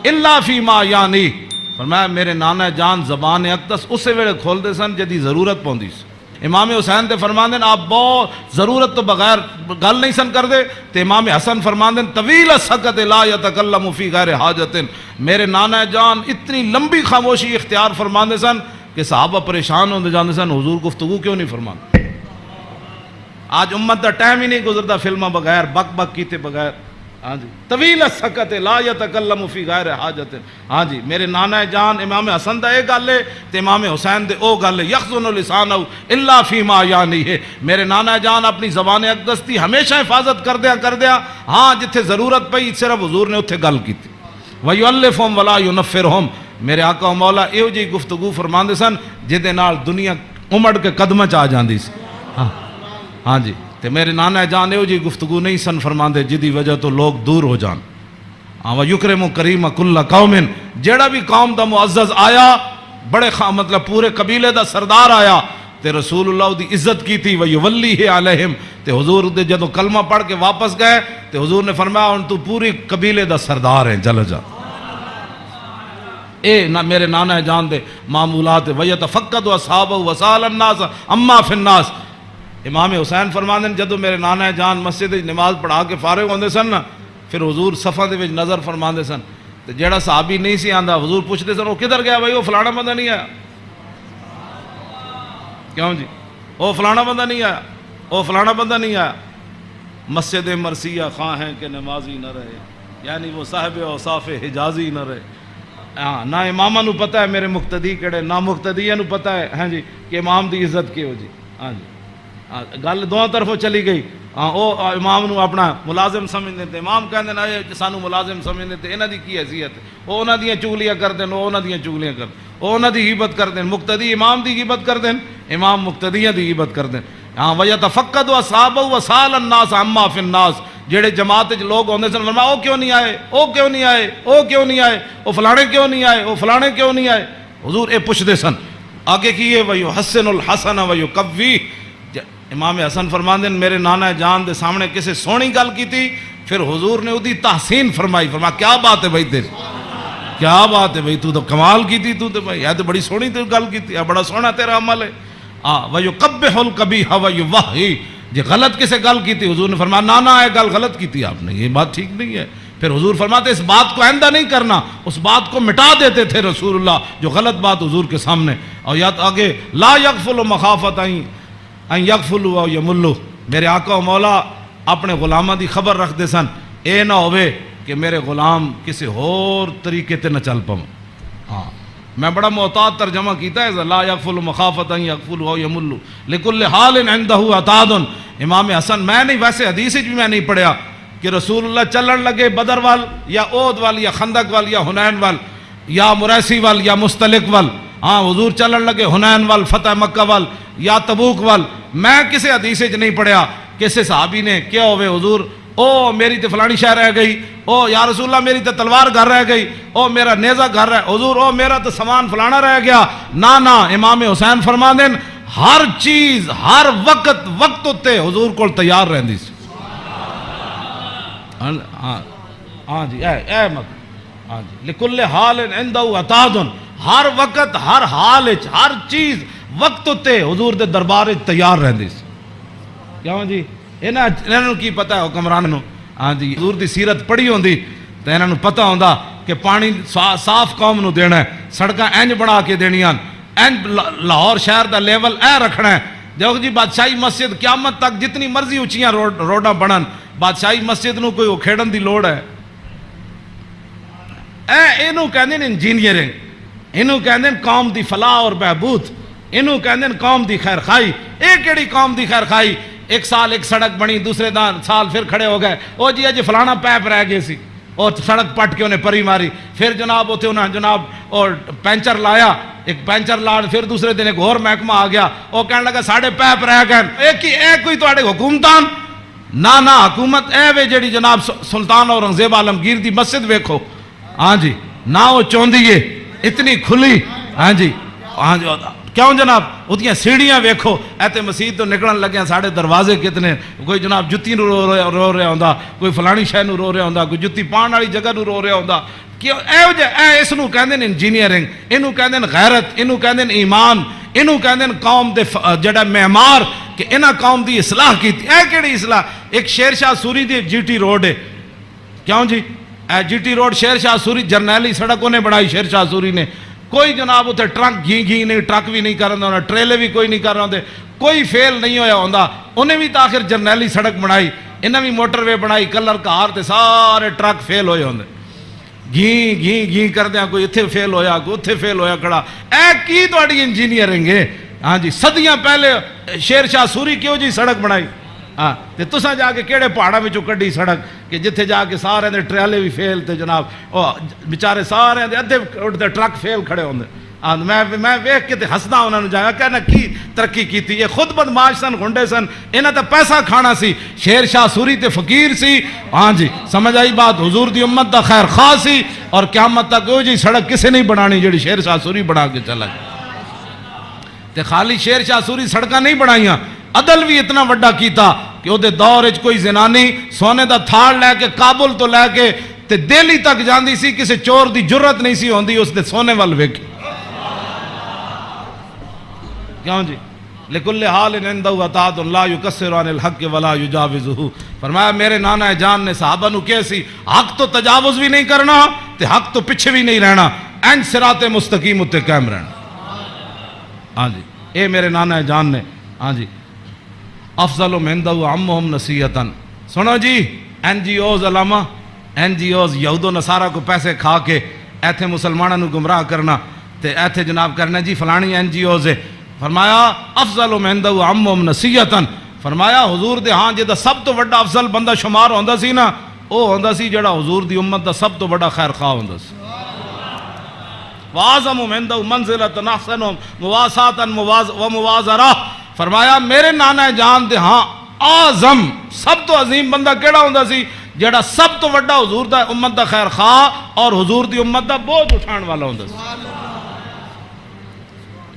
الا فیما یعنی، فرمایا میرے نانا جان زبان اقدس اسے ویلے کھول دے سن جدی ضرورت پوندی سی۔ امام حسین تے فرماندے آپ بہت ضرورت تو بغیر گل نہیں سن کر دے، تے امام حسن فرماندے طویل السکت لا یتکلم فی غیر حاجت، میرے نانا جان اتنی لمبی خاموشی اختیار فرماندے سن کہ صحابہ پریشان ہوندے جاندے سن حضور گفتگو کیوں نہیں فرماندے۔ آج امت دا ٹائم ہی نہیں گزرتا فلمہ بغیر بک بک کیتے بغیر۔ ہاں جی طویل السکت لا یتکلم فی غیر حاجت۔ ہاں جی میرے نانا جان امام حسن دا اے گل ہے تے امام حسین دے او گل ہے یخزن لسانہ الا فیما یعنی ہے، میرے نانا جان اپنی زبان اقدس دی ہمیشہ حفاظت کر دیا، ہاں جتھے ضرورت پئی صرف حضور نے اتھے گل کیتی۔ ویؤلفہم ولا ینفرہم، میرے آقا و مولا ایو جی گفتگو فرماندے سن جہدے نال دنیا امڑ کے قدمہ چ آ جاندی سی۔ ہاں جی تے میرے نانا جان ایو جی گفتگو نہیں سن فرماندے جدی وجہ تو لوگ دور ہو جان۔ وَيُكْرِمُ كَرِيمَ كُلَّ قَوْمٍ، جیڑا بھی قوم دا معزز آیا بڑے مطلب پورے قبیلے دا سردار آیا تے رسول اللہ دی عزت کی تھی۔ وَيُوَلِّهِ عَلَيْهِمْ، تے حضور دے جدو کلمہ پڑھ کے واپس گئے تے حضور نے فرمایا ان تو پوری قبیلے دا سردار ہیں جل جا۔ اے میرے نانا جان دے معمولات وَيَتَفَقَّدُ أَصْحَابَهُ وَسَأَلَ النَّاسَ عَمَّا فِي النَّاسِ۔ امام حسین فرماندے جدو میرے نانا جان مسجد نماز پڑھا کے فارغ ہوندے سن نا پھر حضور صفاں دے وچ نظر فرماندے سن تے جیڑا صحابی نہیں سی آندا حضور پوچھتے سن وہ کدھر گیا بھائی، وہ فلانا بندہ نہیں آیا، کیوں جی وہ فلانا بندہ نہیں آیا، وہ فلانا بندہ نہیں آیا۔ مسجد مرثیہ خواہ ہیں کہ نمازی نہ رہے، یعنی وہ صاحب اوصاف حجازی نہ رہے۔ ہاں نہ اماماں نو پتہ ہے میرے مقتدی کہڑے، نہ مقتدیاں نو پتہ ہے ہاں جی کہ امام دی عزت کیو جی۔ ہاں جی گل دونوں طرفوں چلی گئی۔ ہاں وہ امام نو اپنا ملازم سمجھتے تھے، امام کہندے نے سانو ملازم سمجھتے تھے، انہاں دی کی حیثیت، وہ انہاں دیاں چگلیاں کردے، وہ انہاں دیاں چگلیاں کردے، وہ انہاں دی غیبت کردے، مقتدی امام دی غیبت کردے، امام مقتدیاں دی غیبت کردے۔ ہاں وَيَتَفَقَّدُ أَصْحَابَهُ وَسَأَلَ النَّاسَ عَمَّا فِي النَّاسِ، جڑے جماعت وچ لوگ ہوندے سن فرمایا او کیوں نہیں آئے، او کیوں نہیں آئے، او کیوں نہیں آئے، او فلانے کیوں نہیں آئے، او فلانے کیوں نہیں آئے۔ حضور اے پوچھدے سن آگے کیے وَيُحَسِّنُ الْحَسَنَ وَيُقَوِّيهِ۔ امام حسن فرماندے میرے نانا جان دے سامنے کسے سونی گل کیتی، پھر حضور نے اودی تحسین فرمائی، فرمایا کیا بات ہے بھائی تیری، کیا بات ہے بھائی، تو کمال کیتی، تو بھائی یہ تو بڑی سونی تو گل کیتی، بڑا سونا تیرا عمل ہے۔ وَيُقَبِّحُ الْقَبِيحَ وَيُوَحِّي، جی غلط کسے گل کیتی حضور نے فرمایا نانا ہے گل غلط کیتی آپ نے، یہ بات ٹھیک نہیں ہے۔ پھر حضور فرماتے اس بات کو آئندہ نہیں کرنا، اس بات کو مٹا دیتے تھے رسول اللہ جو غلط بات حضور کے سامنے۔ اور یا آگے لا یغفل مخافت ان یغفلوا او یملوا، میرے آقا و مولا اپنے غلاماں دی خبر رکھ دے سن، اے نہ ہوئے کہ میرے غلام کسی اور طریقے تے نہ چل پاؤں۔ ہاں میں بڑا محتاط ترجمہ کیتا ہے لا یغفل مخافت ان یغفلوا او یملوا لکل حال عنده عتاد۔ امام حسن میں نہیں، ویسے حدیث بھی میں نہیں پڑھیا کہ رسول اللہ چلن لگے بدر وال یا احد وال یا خندق وال یا حنین وال یا مریسی وال یا مستلق وال، ہاں حضور چلن لگے حنین وال، فتح مکہ وال یا تبوک وال۔ میں کسی حدیث وچ نہیں پڑھیا کسی صحابی نے کیا ہوئے حضور او میری تے فلانی شے رہ گئی، او یا رسول اللہ میری تے تلوار گھر رہ گئی، او میرا نیزہ گھر رہ حضور، او میرا تے سامان فلانا رہ گیا۔ نا امام حسین فرما دین ہر چیز ہر وقت وقت اتے حضور کول تیار رہندی سی۔ ہاں جی اے مت ہاں جی لکل حال عنده عتاد، ہر وقت ہر حال وچ ہر چیز وقت اتے حضور دے دربار وچ تیار رہندی سی۔ کیوں جی انہاں نوں کی پتہ ہے حکمران نوں، ہاں جی حضور دی سیرت پڑھی ہوندی تے انہاں نوں پتہ ہوندا کہ پانی صاف قوم نوں دینا ہے، سڑکاں انج بنا کے دینیاں، انج لاہور شہر دا لیول اے رکھنا ہے۔ دیکھو جی بادشاہی مسجد قیامت تک جتنی مرضی اونچیاں روڈاں بنن، بادشاہی مسجد نوں کوئی اکھیڑن دی لوڑ ہے؟ اینوں کہندے نے انجینئرنگ، اینوں کہندے نے قوم دی فلاح اور بہبود، اینوں کہندے نے قوم دی خیر خائی۔ اے کیڑی قوم دی خیر خائی؟ ایک سال ایک سڑک بنی، دوسرے سال پھر کھڑے ہو گئے، او جی اج فلانا پیپ رہ گئے سی، اور سڑک پٹ کے انہیں پری ماری، پھر جناب اتنے انہیں جناب اور پینچر لایا، ایک پینچر لا، پھر دوسرے دن ایک اور محکمہ آ گیا، وہ کہنے لگا ساڑھے پیپ رہ گئے۔ اے کوئی تواڈے حکومتان؟ نہ حکومت اے وے جڑی جناب سلطان اورنگزیب عالمگیر دی مسجد ویکھو، ہاں جی نہ وہ چوندی ہے اتنی کھلی، ہاں جی کیوں جناب اتنی سیڑھیاں ویکھو، ایتے مسجد تو نکلن لگے ساڑھے دروازے کتنے، کوئی جناب جتی نو رو رہا ہوندا، کوئی فلانی شے نو رو رہا ہوندا، کوئی جتی پان والی جگہ نو رو رہا ہوندا۔ کیوں اس نو کہندے نے انجینئرنگ، اینو کہندے نے غیرت، اینو کہندے نے ایمان، اینو کہندے نے قوم دے جڑا معمار کہ انہاں قوم دی اصلاح کیتی۔ اے کیڑی اصلاح؟ ایک شیر شاہ سوری دی جی ٹی روڈ ہے، کیوں جی اے جی ٹی روڈ شیر شاہ سوری جرنیلی سڑک انہیں بنائی شیر شاہ سوری نے، کوئی جناب اتنے ٹرک گھی نہیں، ٹرک بھی نہیں کر رہا ہوں، ٹریلے بھی کوئی نہیں کر رہا ہوں، کوئی فیل نہیں ہویا ہوندا۔ انہیں بھی تاخر جرنیلی سڑک بنائی، انہیں بھی موٹر وے بنائی، کلر کار تے سارے ٹرک فیل ہوئے ہوندے، گھی کر دیا، کوئی اتھے فیل ہویا، کوئی اتھے فیل ہویا کھڑا۔ اے کی تواڈی انجینئرنگ ہے؟ ہاں جی صدیاں پہلے شیر شاہ سوری کیوں جی سڑک بنائی؟ ہاں تے تساں جا کے کیڑے پہاڑاں وچوں کڈی سڑک کہ جتھے جا کے سارے دے ٹریلے بھی فیل تے جناب او بیچارے سارے دے ادھے اٹھتے ٹرک فیل کھڑے ہوندے۔ میں ویکھ کے تے ہسدا انہاں نوں جایا کہنا کی ترقی کیتی، یہ خود بدماش سن، گنڈے سن، انہاں تے پیسہ کھانا سی۔ شیر شاہ سوری تے فقیر سی، ہاں جی سمجھ آئی بات، حضور دی امت دا خیر خواہ سی، اور قیامت تک او جی سڑک کسے نہیں بنانی جڑی شیر شاہ سوری بنا کے چلا گیا۔ تے خالی شیر شاہ سوری سڑکاں نہیں بنائیاں، عدل بھی اتنا وڈا کیتا کہ وہ دور وچ کوئی زنانی سونے دا تھاڑ لے کے کابل تو لے کے تے دہلی تک جاندی سی، کسی چور دی جرت نہیں سی ہوندی اس دے سونے وال ویکھے۔ کیوں جی لکل حال عندہ اطاعت لا یکسر عن الحق ولا یجاوزہ. فرمایا میرے نانا جان نے صحابہ نو کیسی حق تو تجاوز بھی نہیں کرنا تے حق تو پیچھے بھی نہیں رہنا, این صراط مستقیم اتے قائم رہنا. ہاں جی اے میرے نانا جان نے. ہاں جی افضل عندہ عمہم نصیحتاً. سنو جی این جی اوز علامہ این جی اوز یہود و نصارہ کو پیسے کھا کے ایتھے مسلمانوں نو گمراہ کرنا تے ایتھے جناب کرنا جی فلانی این جی اوز ہے. فرمایا افضل عندہ عمہم نصیحتاً. فرمایا حضور دے ہاں جے دا سب تو بڑا افضل بندہ شمار ہوندا سی نا او ہوندا سی جڑا حضور دی امت دا سب تو بڑا خیر خواہ ہوندا سی. وَأَعْظَمُ عِندَهُ مَنزِلَةً أَحْسَنُهُمْ مُوَاسَاةً وَمُوَازَرَةً. فرمایا میرے نانا جان دے ہاں اعظم سب تو عظیم بندہ کیڑا ہوندا سی جڑا سب تو بڑا حضور دا امت دا خیر خواہ اور حضور دی امت دا بوجھ اٹھان والا ہوندا سی.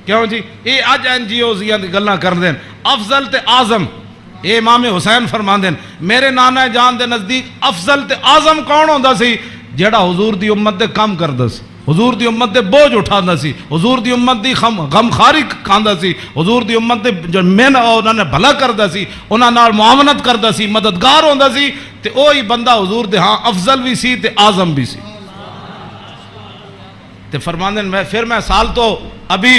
کیوں جی یہ اج این جی اوز دی گلاں کر دین افضل تے اعظم. اے امام حسین فرما دین میرے نانا جان دے نزدیک افضل تے اعظم کون ہوندا سی جڑا حضور دی امت دے کام کردا سی, حضور دی امت دے بوجھ اٹھاندا سی, حضور دی امت دی غمخاری کھاندا سی, حضور دی امت دے جو مین انہاں نے بھلا کردا سی, انہاں نال معاونت کردا سی, مددگار ہوندا سی. تے اوہی بندہ حضور دے ہاں افضل بھی سی تے اعظم بھی سی. تے فرماندے میں پھر میں سال تو ابھی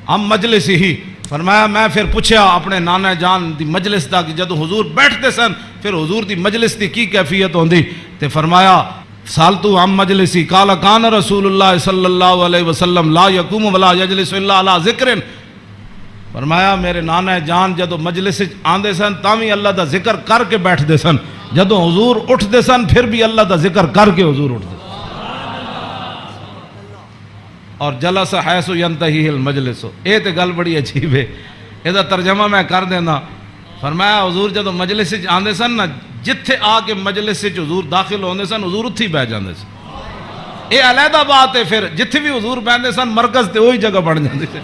ہم مجلس ہی. فرمایا میں پھر پوچھا اپنے نانا جان دی مجلس دا کہ جدو حضور بیٹھتے سن پھر حضور دی مجلس دی کی کیفیت ہوندی. تے فرمایا سالتو ہم مجلسی قال کان رسول اللہ صلی اللہ علیہ وسلم لا یقوم ولا یجلس الا علی ذکر. فرمایا میرے نانا جان جدو مجلس آندے سن تاوی اللہ دا ذکر کر کے بیٹھ دے سن, جدو حضور اٹھ دے سن پھر بھی اللہ دا ذکر کر کے حضور اٹھ دے. اور جلس حیث ینتہی المجلس. اے تے گل بڑی عجیب ہے, اے دا ترجمہ میں کر دینا. فرمایا حضور جدو مجلس آندے سن نا جتھے آ کے مجلس حضور داخل ہوندے سن حضور اتھی بیٹھ جاندے سن. اے علیحدہ بات ہے پھر جتھے بھی حضور بیٹھتے سن مرکز تے وہی جگہ بن جاندی سی.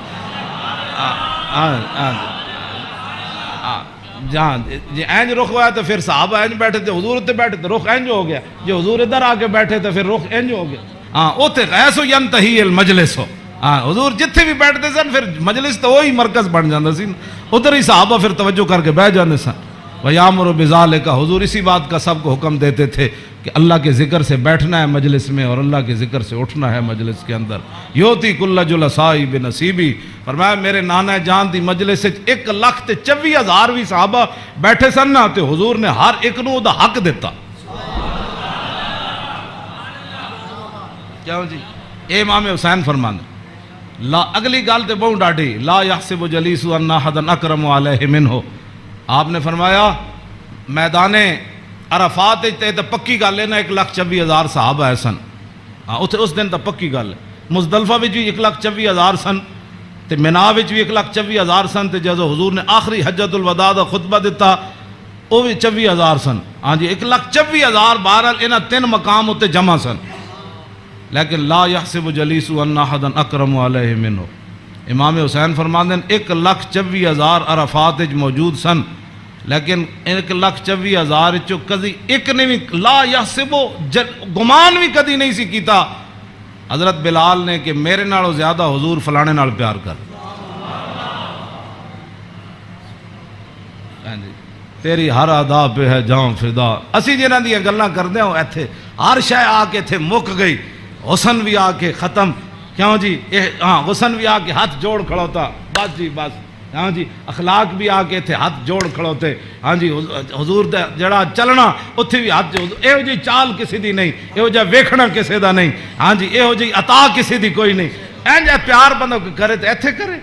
جہاں جی اینج رخ ہوا تو پھر صحابہ اینج بیٹھے تھے, حضور اتنے بیٹھے تو رخ اینج ہو گیا, جو حضور ادھر آ کے بیٹھے تھے پھر رخ اینج ہو گیا. ہاں اوتے غیث ینتہی المجلس ہو. ہاں حضور جتھے بھی بیٹھتے سن پھر مجلس تو وہی مرکز بن جاتا سی, ادھر ہی صحابہ پھر توجہ کر کے بیٹھ جاتے سن. وَيَأْمُرُ بِذَلِكَ. حضور اسی بات کا سب کو حکم دیتے تھے کہ اللہ کے ذکر سے بیٹھنا ہے مجلس میں اور اللہ کے ذکر سے اٹھنا ہے مجلس کے اندر. یوتی کل جلسائی بنصیبی. فرمایا میرے نانا جان دی مجلس 1,24,000 بھی صحابہ بیٹھے سن نا تے حضور نے ہر ایک نو دا حق دیتا. کیوں جی اے امام حسین فرمانے لا اگلی گل تے بہت ڈاڈی لا یحسب جلیس ان احد اکرم علیہ منہ. آپ نے فرمایا میدان عرفات تے پکی گل ہے نا 1,24,000 صحابہ ہے سن. ہاں اس دن تو پکی گل ہے. مزدلفہ وچ بھی 1,24,000 سن تے مینا وچ بھی 1,24,000 سن تے جدو حضور نے آخری حجۃ الوداع دا خطبہ دیتا وہ بھی 24,000 سن. ہاں جی 1,24,000 بہرحال انہاں 3 مقام اتنے جمع سن. لیکن لا یحسب جلیس ان احد اکرم علیہ منہ. امام حسین فرماندے ہیں 1,24,000 عرفات وچ موجود سن لیکن 1,24,000 چو کدی ایک نے بھی لا یحسب گمان بھی کدی نہیں سی کیتا حضرت بلال نے کہ میرے نالوں زیادہ حضور فلانے نال پیار کر. تیری ہر ادا پہ ہے جاں فدا. اسی جنہاں دی گلاں کردے ہوں ایتھے ہر شے آ کے ایتھے مک گئی. حسن بھی آ کے ختم. کیوں جی ہاں حسن بھی آ کے ہاتھ جوڑ کھڑوتا بس جی بس. ہاں جی اخلاق بھی آ کے تھے ہاتھ جوڑ کھڑوتے. ہاں جی حضور دا جڑا چلنا اتھے بھی ہاتھ یہو جی چال کسی دی نہیں, یہو جا ویکھنا کسی دا نہیں. ہاں جی یہو جی عطا کسی دی کوئی نہیں. این جا پیار بندہ کرے تو ایتھے کرے.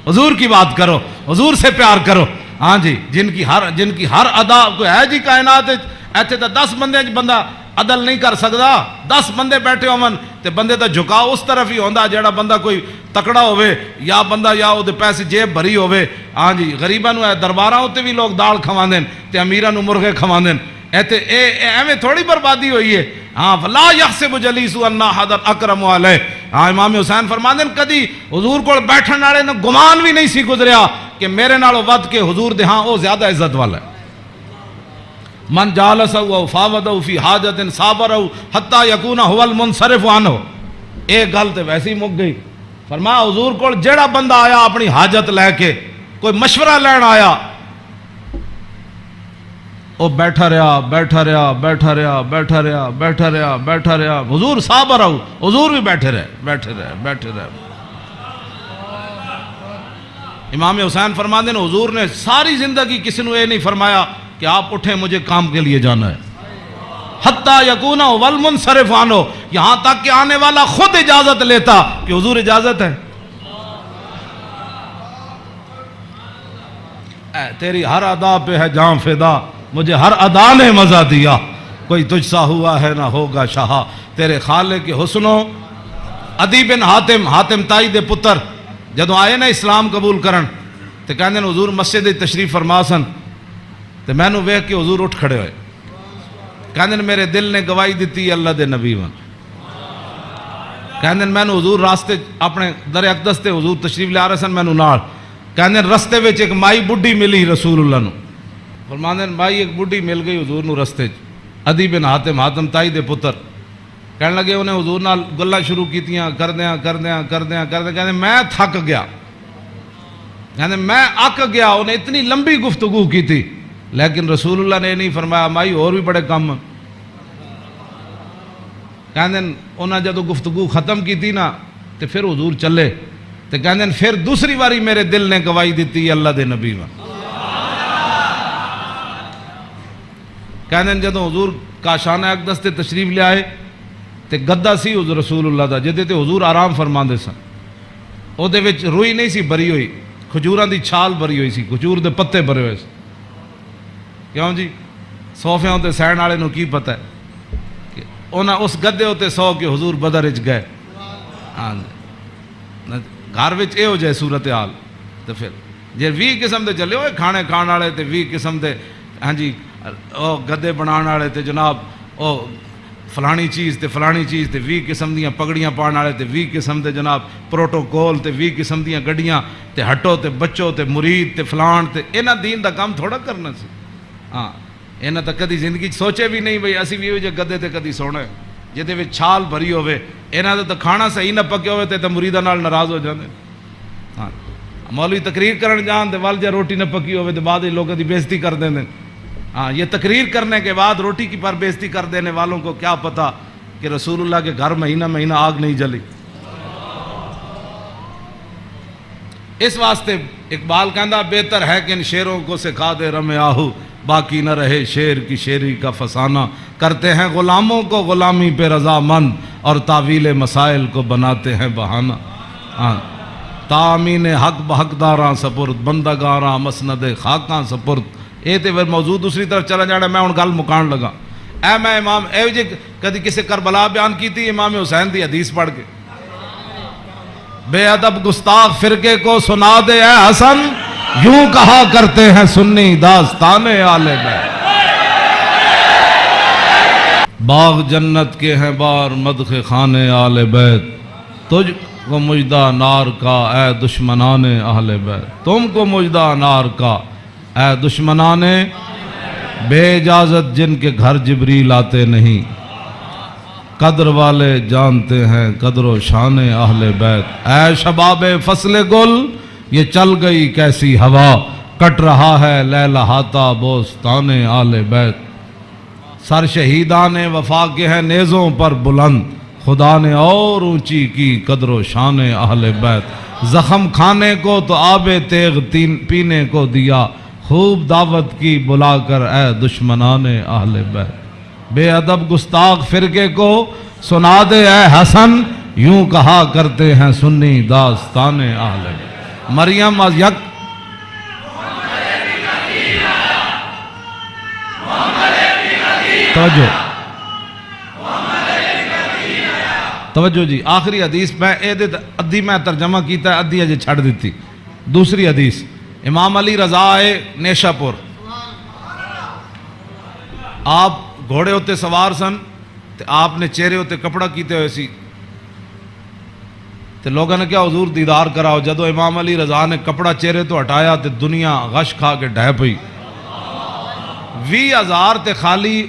حضور کی بات کرو, حضور سے پیار کرو. ہاں جی جن کی ہر ادا کوئی ہے جی کائنات ایتھے تو 10 بندے بندہ عدل نہیں کر سکتا. 10 بندے بیٹھے ہون تے بندے دا جھکاؤ اس طرف ہی ہوندا جیڑا بندہ کوئی تکڑا ہوئے یا بندہ یا او دے پیسے جیب بھری ہوئے. ہاں جی غریباں نو درباراں تے بھی لوگ دال کھواندے تے امیراں نو مرغے کھواندے. ایتھے ایویں تھوڑی بربادی ہوئی ہے. ہاں فلا یحسب جلیس ان احد اکرم علیہ. ہاں امام حسین فرماندے کدی حضور کول بیٹھن والے نو گمان بھی نہیں سی گزریا کہ میرے نالوں ود کے حضور دے ہاں او زیادہ عزت والا ہے. من جالسہ و فاوضہ فی حاجت صابرہ حتی یکون هو المنصرف عنہ. ایک گل تے ویسے ہی مک گئی. فرمایا حضور کول جیڑا بندہ آیا اپنی حاجت لے کے کوئی مشورہ لین آیا وہ بیٹھا رہا بیٹھا رہا بیٹھا رہا بیٹھا رہا بیٹھا رہا بیٹھا رہا، حضور صحابہ رہو، حضور بھی بیٹھے رہے بیٹھے رہے بیٹھے رہے۔ امام حسین فرماتے ہیں حضور نے ساری زندگی کسی نے یہ نہیں فرمایا کہ آپ اٹھیں مجھے کام کے لیے جانا ہے، حتیٰ یکون والمنصرف عنہ، یہاں تک کہ آنے والا خود اجازت لیتا کہ حضور اجازت ہے۔ اے تیری ہر ادا پہ ہے جان فدا، مجھے ہر ادا نے مزہ دیا، کوئی تجھ سا ہوا ہے نہ ہوگا شاہ، تیرے خالق کے حسنوں۔ عدی بن حاتم تائی دے پتر جدوں آئے نا اسلام قبول کرن تے کہندے نے حضور مسجد تشریف فرما سن تے میں نو ویکھ کے حضور اٹھ کھڑے ہوئے، کہندے نے میرے دل نے گواہی دیتی اللہ دے نبی ون، کہندے میں نو حضور راستے اپنے در اقدس تے حضور تشریف لے آ رہے سن، میں نو نال کہندے رستے وچ ایک مائی بڈھی ملی رسول اللہ نو، فرماندے بھائی ایک بڈھی مل گئی حضور نو رستے عدی بن حاتم تائی دے پتر، کہنے لگے انہیں حضور نال گلاں شروع کیتیاں کردیاں کہنے میں تھک گیا، کہنے میں اک گیا، انہیں اتنی لمبی گفتگو کی تھی لیکن رسول اللہ نے نہیں فرمایا مائی اور بھی بڑے کم، کہنے انہیں جدو گفتگو ختم کی تھی نا تو پھر حضور چلے تو کہنے پھر دوسری باری میرے دل نے گواہی دیتی اللہ دے نبی میں، کہنے جدو حضور کاشانہ اقدس تے تشریف لے آئے تے گدا سی حضور رسول اللہ دا جدے تے حضور آرام فرماندے سن، او دے وچ روئی نہیں سی بری ہوئی، کھجوراں دی چھال بری ہوئی سی، کھجور دے پتے بھرے ہوئے سی، کیوں جی صوفیاں تے سہن والے نو کی پتہ ہے کہ انہاں اس گدے تے سو کے حضور بدر وچ گئے، ہاں گھر وچ اے ہو جائے صورتحال تے پھر جے 20 قسم دے چلے ہوئے کھانے کھان والے تے 20 قسم دے ہاں جی او گدے بنان والے تے جناب او فلانی چیز تے 20 قسم دیاں پگڑیاں پان والے تے 20 قسم دے جناب پروٹوکول تے 20 قسم دیاں گڈیاں تے ہٹو تے بچو تے مرید تے فلان تے انہاں دین دا کام تھوڑا کرنا سی، ہاں انہاں تا کدی زندگی سوچے بھی نہیں بھئی اسی بھی جے گدے تے کدی سونا ہے جہدے وچ چھال بھری ہوے، انہاں دا تے کھانا صحیح نہ پکے ہوے تے مریداں نال ناراض ہو جاندے، ہاں مولوی تقریر کرن جان تے ول جے روٹی نہ پکی ہوے تے بعد وچ لوکاں دی بےزتی کر دیندے، ہاں یہ تقریر کرنے کے بعد روٹی کی پر بےزتی کر دینے والوں کو کیا پتا کہ رسول اللہ کے گھر مہینہ آگ نہیں جلی۔ اس واسطے اقبال کہندہ بہتر ہے کہ ان شیروں کو سکھا دے رم آہو، باقی نہ رہے شیر کی شیری کا فسانہ، کرتے ہیں غلاموں کو غلامی پہ رضا مند اور تعویل مسائل کو بناتے ہیں بہانہ، ہاں تامین حق بحقداراں سپرد بندگاراں مسند خاکاں سپرد۔ یہ تو موضوع دوسری طرف چلا جانا، میں ان گل مکان لگا، اے میں امام اے جی کدی کسی کربلا بیان کی تھی امام حسین دی حدیث پڑھ کے، بے ادب گستاخ فرقے کو سنا دے اے حسن، یوں کہا کرتے ہیں سنی داستان آل بیت، باغ جنت کے ہیں بار مدخ خانے آل بیت، تجھ کو مجدہ نار کا اے دشمنان اہل بیت، تم کو مجدہ نار کا اے دشمنان بے اجازت جن کے گھر جبریل آتے نہیں، قدر والے جانتے ہیں قدر و شان اہل بیت، اے شباب فصل گل یہ چل گئی کیسی ہوا، کٹ رہا ہے لہلہاتا بوستان اہل بیت، سر شہیدان وفا کے ہیں نیزوں پر بلند، خدا نے اور اونچی کی قدر و شان اہل بیت، زخم کھانے کو تو آب تیغ پینے کو دیا، خوب دعوت کی بلا کر اے دشمنان اہل بیت، بے ادب گستاخ فرقے کو سنا دے اے حسن، یوں کہا کرتے ہیں سنی داستان اہل بیت۔ مریم از یک توجہ جی، آخری حدیث میں ادھی میں ترجمہ کیتا ہے، ادھی اجے چھڑ دیتی، دوسری حدیث امام علی رضا آئے نیشہ پور، آپ گھوڑے ہوتے سوار سن تے آپ نے چہرے ہوتے کپڑا کیتے ہوئے سی تے لوگوں نے کیا حضور دیدار کراؤ، جدو امام علی رضا نے کپڑا چہرے تو ہٹایا تے دنیا غش کھا کے ڈھہ پئی، 20,000 تے خالی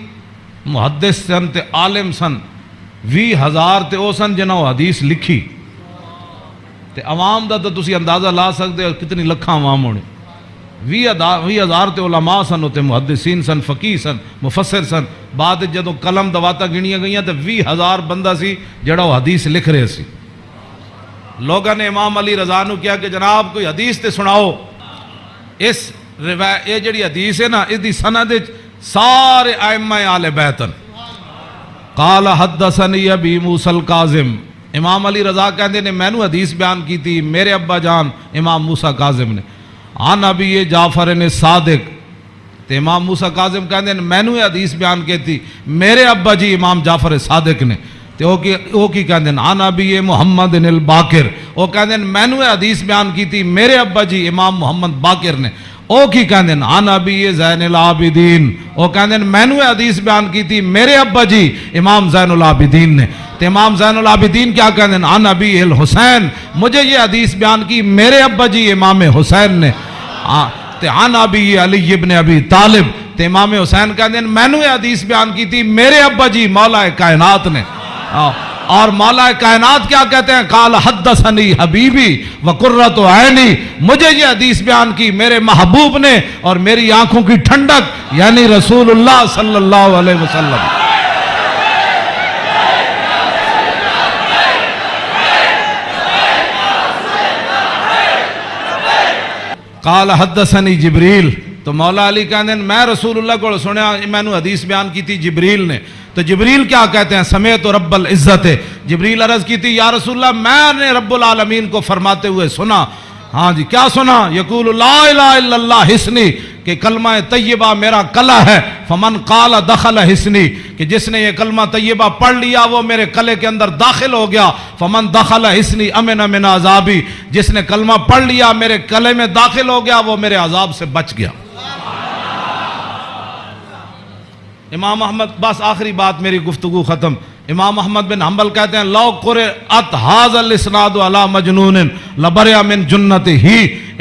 محدث سن تے عالم سن، 20,000 تے او سن جنہوں حدیث لکھی تے عوام دا تو تسی اندازہ لا سکتے ہو کتنی لکھاں عوام ہونے، 20,000 تے علماء سن، تے محدثین سن، فقیہ سن، مفسر سن. بعد جدوں قلم دواتا گنیاں گئیاں تے 20,000 بندہ سی جڑا وہ حدیث لکھ رہے سی. لوگوں نے امام علی رضا نو کیا کہ جناب کوئی حدیث تے سناؤ. اس یہ جڑی حدیث ہے نا، اس دی سند سارے ائمہ آل بیت. قال حدثنی ابی موسیٰ الکاظم. امام علی رضا کہندے نے مینوں حدیث بیان کی تھی میرے ابا جان امام موسیٰ کاظم نے. عن ابی جعفر نے صادق. تے امام موسیٰ کاظم کہندے نے مینوں حدیث بیان کی تھی میرے ابا جی امام جعفر صادق نے. تے او کی کہندے نے عن ابی محمد الباقر. او کہندے نے مینوں حدیث بیان کی تھی میرے ابا جی امام محمد باقر نے. او کی کہندے نے عن ابی زین العابدین. او کہندے نے مینوں حدیث بیان کی تھی میرے ابا جی امام زین العابدین نے. تے امام زین العابدین کیا کہندے ہیں عن ابی الحسین. مجھے یہ حدیث بیان کی میرے ابا جی امام حسین نے. تے عن ابی علی ابن ابی طالب. تے امام حسین کہندے ہیں میں نے یہ حدیث بیان کی تھی میرے ابا جی مولا کائنات نے. اور مولا کائنات کیا کہتے ہیں؟ قال حدثنی حبیبی وقرۃ عینی. مجھے یہ حدیث بیان کی میرے محبوب نے اور میری آنکھوں کی ٹھنڈک یعنی رسول اللہ صلی اللہ علیہ وسلم. قال حدثنی جبریل. تو مولا علی کہتے ہیں میں رسول اللہ کو سنیا میں نے حدیث بیان کی تھی جبریل نے. تو جبریل کیا کہتے ہیں؟ سمیت رب العزت. جبریل عرض کی تھی یا رسول اللہ میں نے رب العالمین کو فرماتے ہوئے سنا. ہاں جی کیا سنا؟ یقول لا الہ الا اللہ حسنی کہ کلمہ طیبہ میرا کلا ہے. فمن قال دخل حسنی کہ جس نے یہ کلمہ طیبہ پڑھ لیا وہ میرے کلے کے اندر داخل ہو گیا. فمن دخل حسنی امن من عذابی جس نے کلمہ پڑھ لیا میرے کلے میں داخل ہو گیا وہ میرے عذاب سے بچ گیا. امام احمد بس آخری بات میری گفتگو ختم. امام احمد بن حنبل کہتے ہیں لو قرأت ھذا الاسناد علی مجنون لبرئ من جنتہ.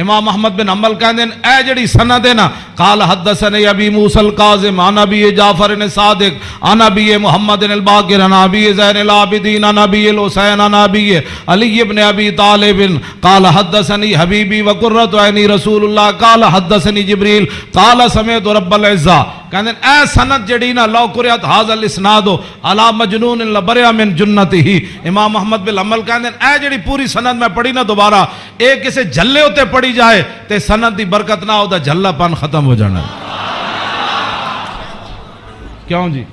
امام احمد بن حنبل کہتے ہیں اے جڑی سند ہے نا قال حدثنی ابی موسیٰ الکاظم عن ابی جعفر صادق عن ابی محمد الباقر عن ابی زین العابدین عن ابی الحسین عن ابی علی ابن ابی طالب قال حدثنی حبیبی وقرۃ عینی رسول اللہ قال حدثنی جبریل قال سمعت رب العزہ. کہتے ہیں اے سند جڑی نا لو قرأت ھذا الاسناد علی مجنون لبرئ من جنتہ. امام احمد بن حنبل کہتے ہیں اے جڑی پوری سند میں پڑھی نا دوبارہ ایک کسے جھلے ہوتے پڑھی جائے تے سند دی برکت نہ ہو دا جھلا پن ختم ہو جانا. کیوں جی؟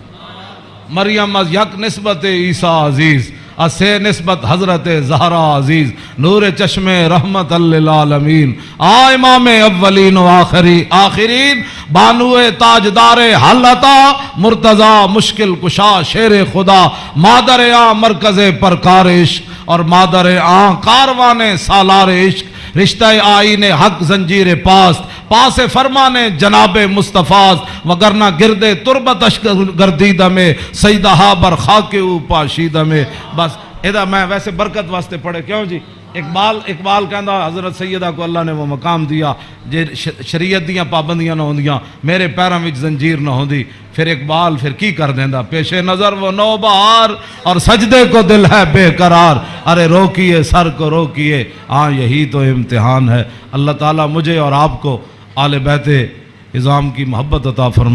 مریم از یک نسبت عیسیٰ عزیز اسے نسبت حضرت زہرا عزیز نور چشم رحمت للعالمین آ امام اولین و آخرین بانو تاجدار حلتا مرتضی مشکل کشا شیر خدا مادر آ مرکز پرکار عشق اور مادر آ کاروان سالار عشق رشتہ آئین حق زنجیر پاس فرمان جناب مصطفیٰ وگرنہ گردے تربتش گردیدہ میں سیدہا برخاک او پاشیدہ میں. بس ادھا میں ویسے برکت واسطے پڑھے. کیوں جی؟ اقبال کہندا حضرت سیدہ کو اللہ نے وہ مقام دیا جے شریعت دیاں پابندیاں نہ ہوندیاں میرے پیراں وچ زنجیر نہ ہوندی. پھر اقبال پھر کی کر دیندا پیش نظر وہ نو بہار اور سجدے کو دل ہے بے قرار. ارے روکیے سر کو روکیے ہاں یہی تو امتحان ہے. اللہ تعالیٰ مجھے اور آپ کو آل بیت عظام کی محبت عطا فرمائے.